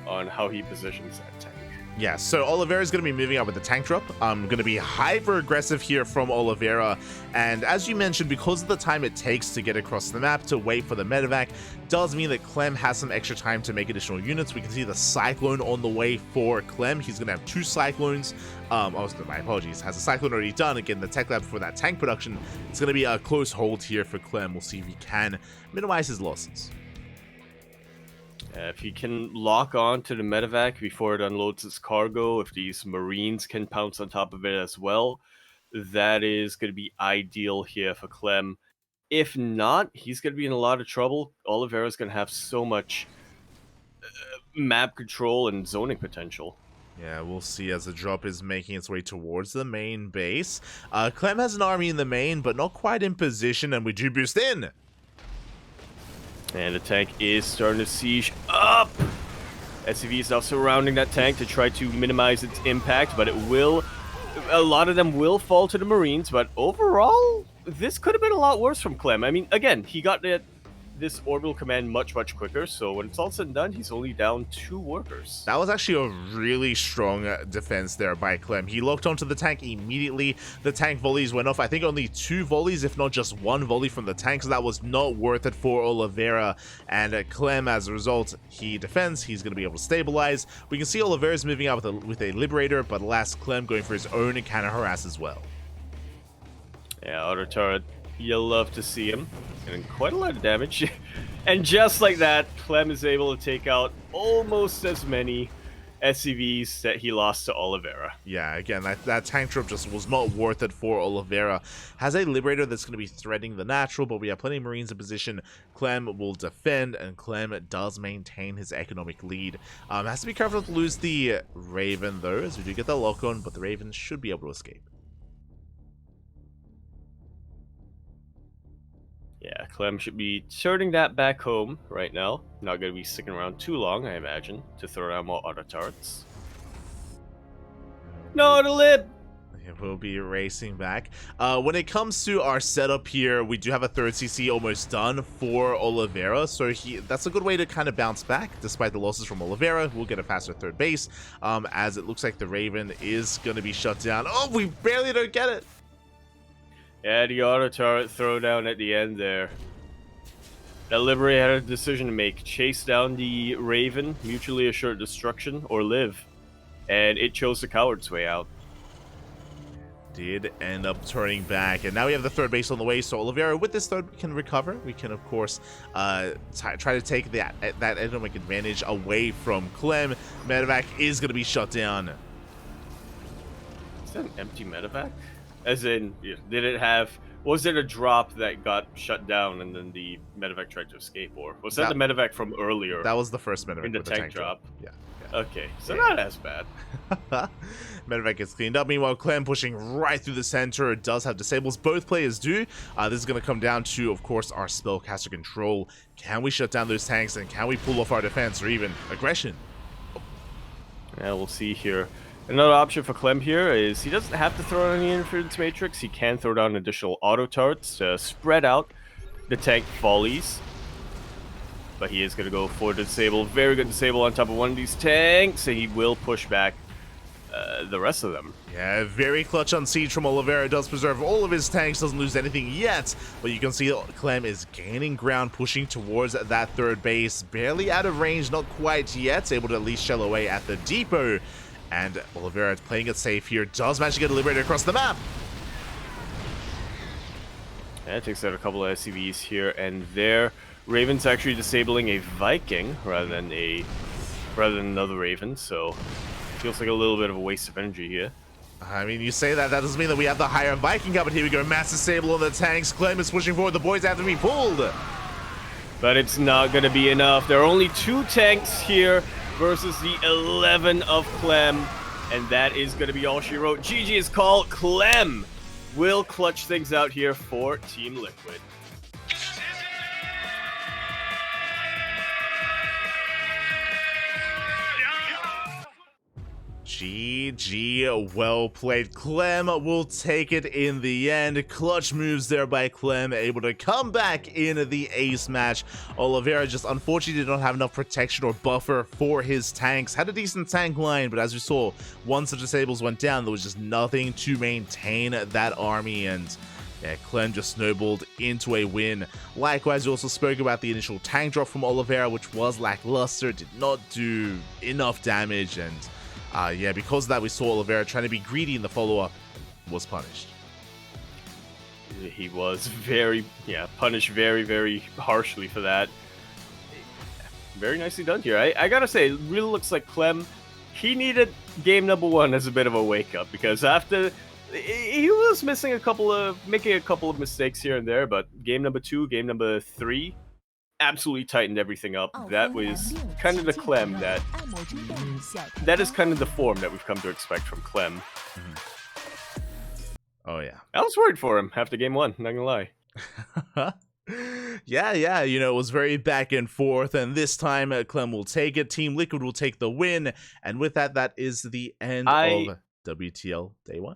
on how he positions that tank. Yeah, so Oliveira is going to be moving out with the tank drop. Going to be hyper aggressive here from Oliveira, and as you mentioned, because of the time it takes to get across the map to wait for the medevac, does mean that Clem has some extra time to make additional units. We can see the Cyclone on the way for Clem. He's going to have 2 Cyclones. My apologies, has a Cyclone already done. Again, the tech lab for that tank production. It's going to be a close hold here for Clem. We'll see if he can minimize his losses. If he can lock on to the medevac before it unloads its cargo, if these Marines can pounce on top of it as well, that is going to be ideal here for Clem. If not, he's going to be in a lot of trouble. Oliveira's going to have so much map control and zoning potential. Yeah, we'll see as the drop is making its way towards the main base. Clem has an army in the main, but not quite in position, and we do boost in. And the tank is starting to siege up. SCV is now surrounding that tank to try to minimize its impact, but a lot of them will fall to the Marines, but overall, this could have been a lot worse from Clem. I mean, again, he got this orbital command much quicker, so when it's all said and done, he's only down 2 workers. That was actually a really strong defense there by Clem. He locked onto the tank immediately. The tank volleys went off. I think only 2 volleys, if not just 1 volley from the tank, so that was not worth it for Oliveira. And Clem, as a result, he defends. He's going to be able to stabilize. We can see Oliveira's moving out with a Liberator, but alas, Clem going for his own and counter harass as well. Yeah, auto turret. You'll love to see him. And quite a lot of damage. And just like that, Clem is able to take out almost as many SCVs that he lost to Oliveira. Yeah, again, that tank drop just was not worth it for Oliveira. Has a Liberator that's going to be threatening the natural, but we have plenty of Marines in position. Clem will defend, and Clem does maintain his economic lead. Has to be careful not to lose the Raven, though, as we do get the lock on, but the Raven should be able to escape. Yeah, Clem should be turning that back home right now. Not going to be sticking around too long, I imagine, to throw down more auto turrets. No, the lib! We'll be racing back. When it comes to our setup here, we do have a 3rd CC almost done for Oliveira, so that's a good way to kind of bounce back. Despite the losses from Oliveira, we'll get a faster 3rd base, as it looks like the Raven is going to be shut down. Oh, we barely don't get it! Yeah, the auto turret throwdown at the end there. That Liberator had a decision to make. Chase down the Raven, mutually assured destruction, or live. And it chose the coward's way out. did end up turning back, and now we have the third base on the way. So Oliveira, with this third, we can recover. We can, of course, try to take that economic advantage away from Clem. Medevac is going to be shut down. Is that an empty medevac? As in, did it have? Was it a drop that got shut down and then the medevac tried to escape, or was that the medevac from earlier? That was the first medevac in the with tank drop. Yeah. Okay, so not as bad. Medevac gets cleaned up. Meanwhile, Clem pushing right through the center. Does have disables. Both players do. This is going to come down to, of course, our spellcaster control. Can we shut down those tanks, and can we pull off our defense or even aggression? Yeah, we'll see here. Another option for Clem here is he doesn't have to throw out any interference matrix. He can throw down additional auto turrets to spread out the tank volleys. But he is going to go for the disable. Very good disable on top of one of these tanks. So he will push back the rest of them. Yeah, very clutch on Siege from Oliveira. Does preserve all of his tanks. Doesn't lose anything yet. But you can see Clem is gaining ground, pushing towards that third base. Barely out of range, not quite yet. Able to at least shell away at the depot. And Oliveira playing it safe here. Does manage to get a Liberator across the map. Yeah, takes out a couple of SCVs here and there. Raven's actually disabling a Viking rather than another Raven, so feels like a little bit of a waste of energy here. I mean, you say that doesn't mean that we have the higher Viking count, but here we go. Mass disable on the tanks. Clem is pushing forward. The boys have to be pulled. But it's not going to be enough. There are only 2 tanks here versus the 11 of Clem, and that is going to be all she wrote. GG is called. Clem will clutch things out here for Team Liquid. GG, well played. Clem will take it in the end. Clutch moves there by Clem, able to come back in the ace match. Oliveira just unfortunately did not have enough protection or buffer for his tanks. Had a decent tank line, but as we saw, once the disables went down, there was just nothing to maintain that army, and yeah, Clem just snowballed into a win. Likewise, we also spoke about the initial tank drop from Oliveira, which was lackluster, did not do enough damage, and yeah, because of that, we saw Oliveira trying to be greedy in the follow-up, was punished. He was punished very, very harshly for that. Very nicely done here. I gotta say, it really looks like Clem, he needed game number 1 as a bit of a wake-up, because after, he was making a couple of mistakes here and there, but game number 2, game number 3, absolutely tightened everything up. That was kind of the Clem that is kind of the form that we've come to expect from Clem. Oh yeah, I was worried for him after game 1, not gonna lie. yeah, you know, it was very back and forth, and this time Clem will take it. Team Liquid will take the win, and with that, that is the end of WTL Day 1.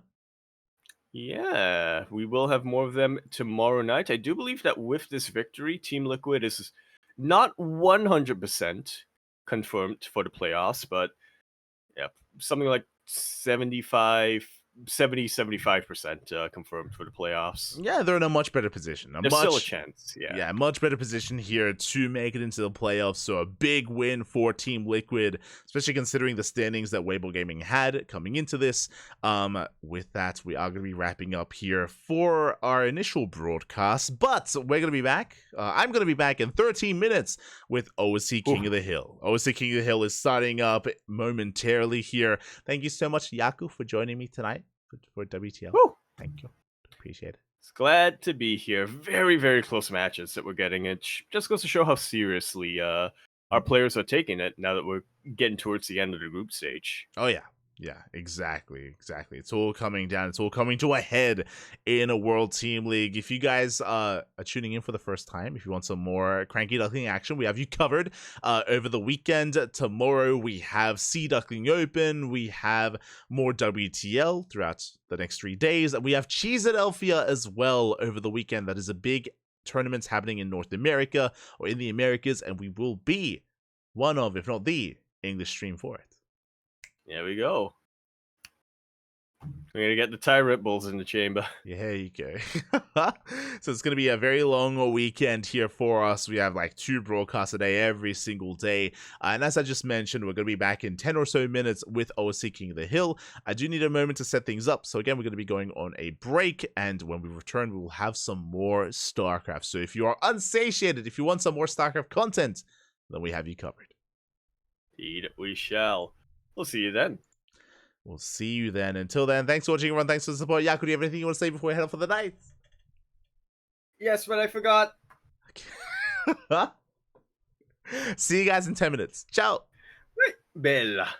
Yeah, we will have more of them tomorrow night. I do believe that with this victory, Team Liquid is not 100% confirmed for the playoffs, but yeah, something like 75% confirmed for the playoffs. Yeah, they're in a much better position. There's still a chance, Yeah, much better position here to make it into the playoffs. So a big win for Team Liquid, especially considering the standings that Weibo Gaming had coming into this. With that, we are going to be wrapping up here for our initial broadcast, but we're going to be back. I'm going to be back in 13 minutes with OSC King of the Hill. OSC King of the Hill is starting up momentarily here. Thank you so much, Yaku, for joining me tonight for WTL. Woo. Thank you. Appreciate it. It's glad to be here. Very, very close matches that we're getting. It just goes to show how seriously our players are taking it now that we're getting towards the end of the group stage. Oh, yeah. Yeah, exactly. It's all coming down. It's all coming to a head in a World Team League. If you guys are tuning in for the first time, if you want some more CranKy Duckling action, we have you covered over the weekend. Tomorrow we have Sea Duckling Open. We have more WTL throughout the next 3 days. We have Cheeseadelphia as well over the weekend. That is a big tournament happening in North America or in the Americas, and we will be one of, if not the, English stream for it. There we go. We're gonna get the Tyrant Bulls in the chamber. Yeah, there you go. So it's going to be a very long weekend here for us. We have like 2 broadcasts a day every single day. And as I just mentioned, we're going to be back in 10 or so minutes with OC King of the Hill. I do need a moment to set things up. So again, we're going to be going on a break. And when we return, we will have some more StarCraft. So if you are unsatiated, if you want some more StarCraft content, then we have you covered. Indeed, we shall. We'll see you then. We'll see you then. Until then, thanks for watching, everyone. Thanks for the support. Yaku, do you have anything you want to say before we head off for the night? Yes, but I forgot. See you guys in 10 minutes. Ciao. Bella.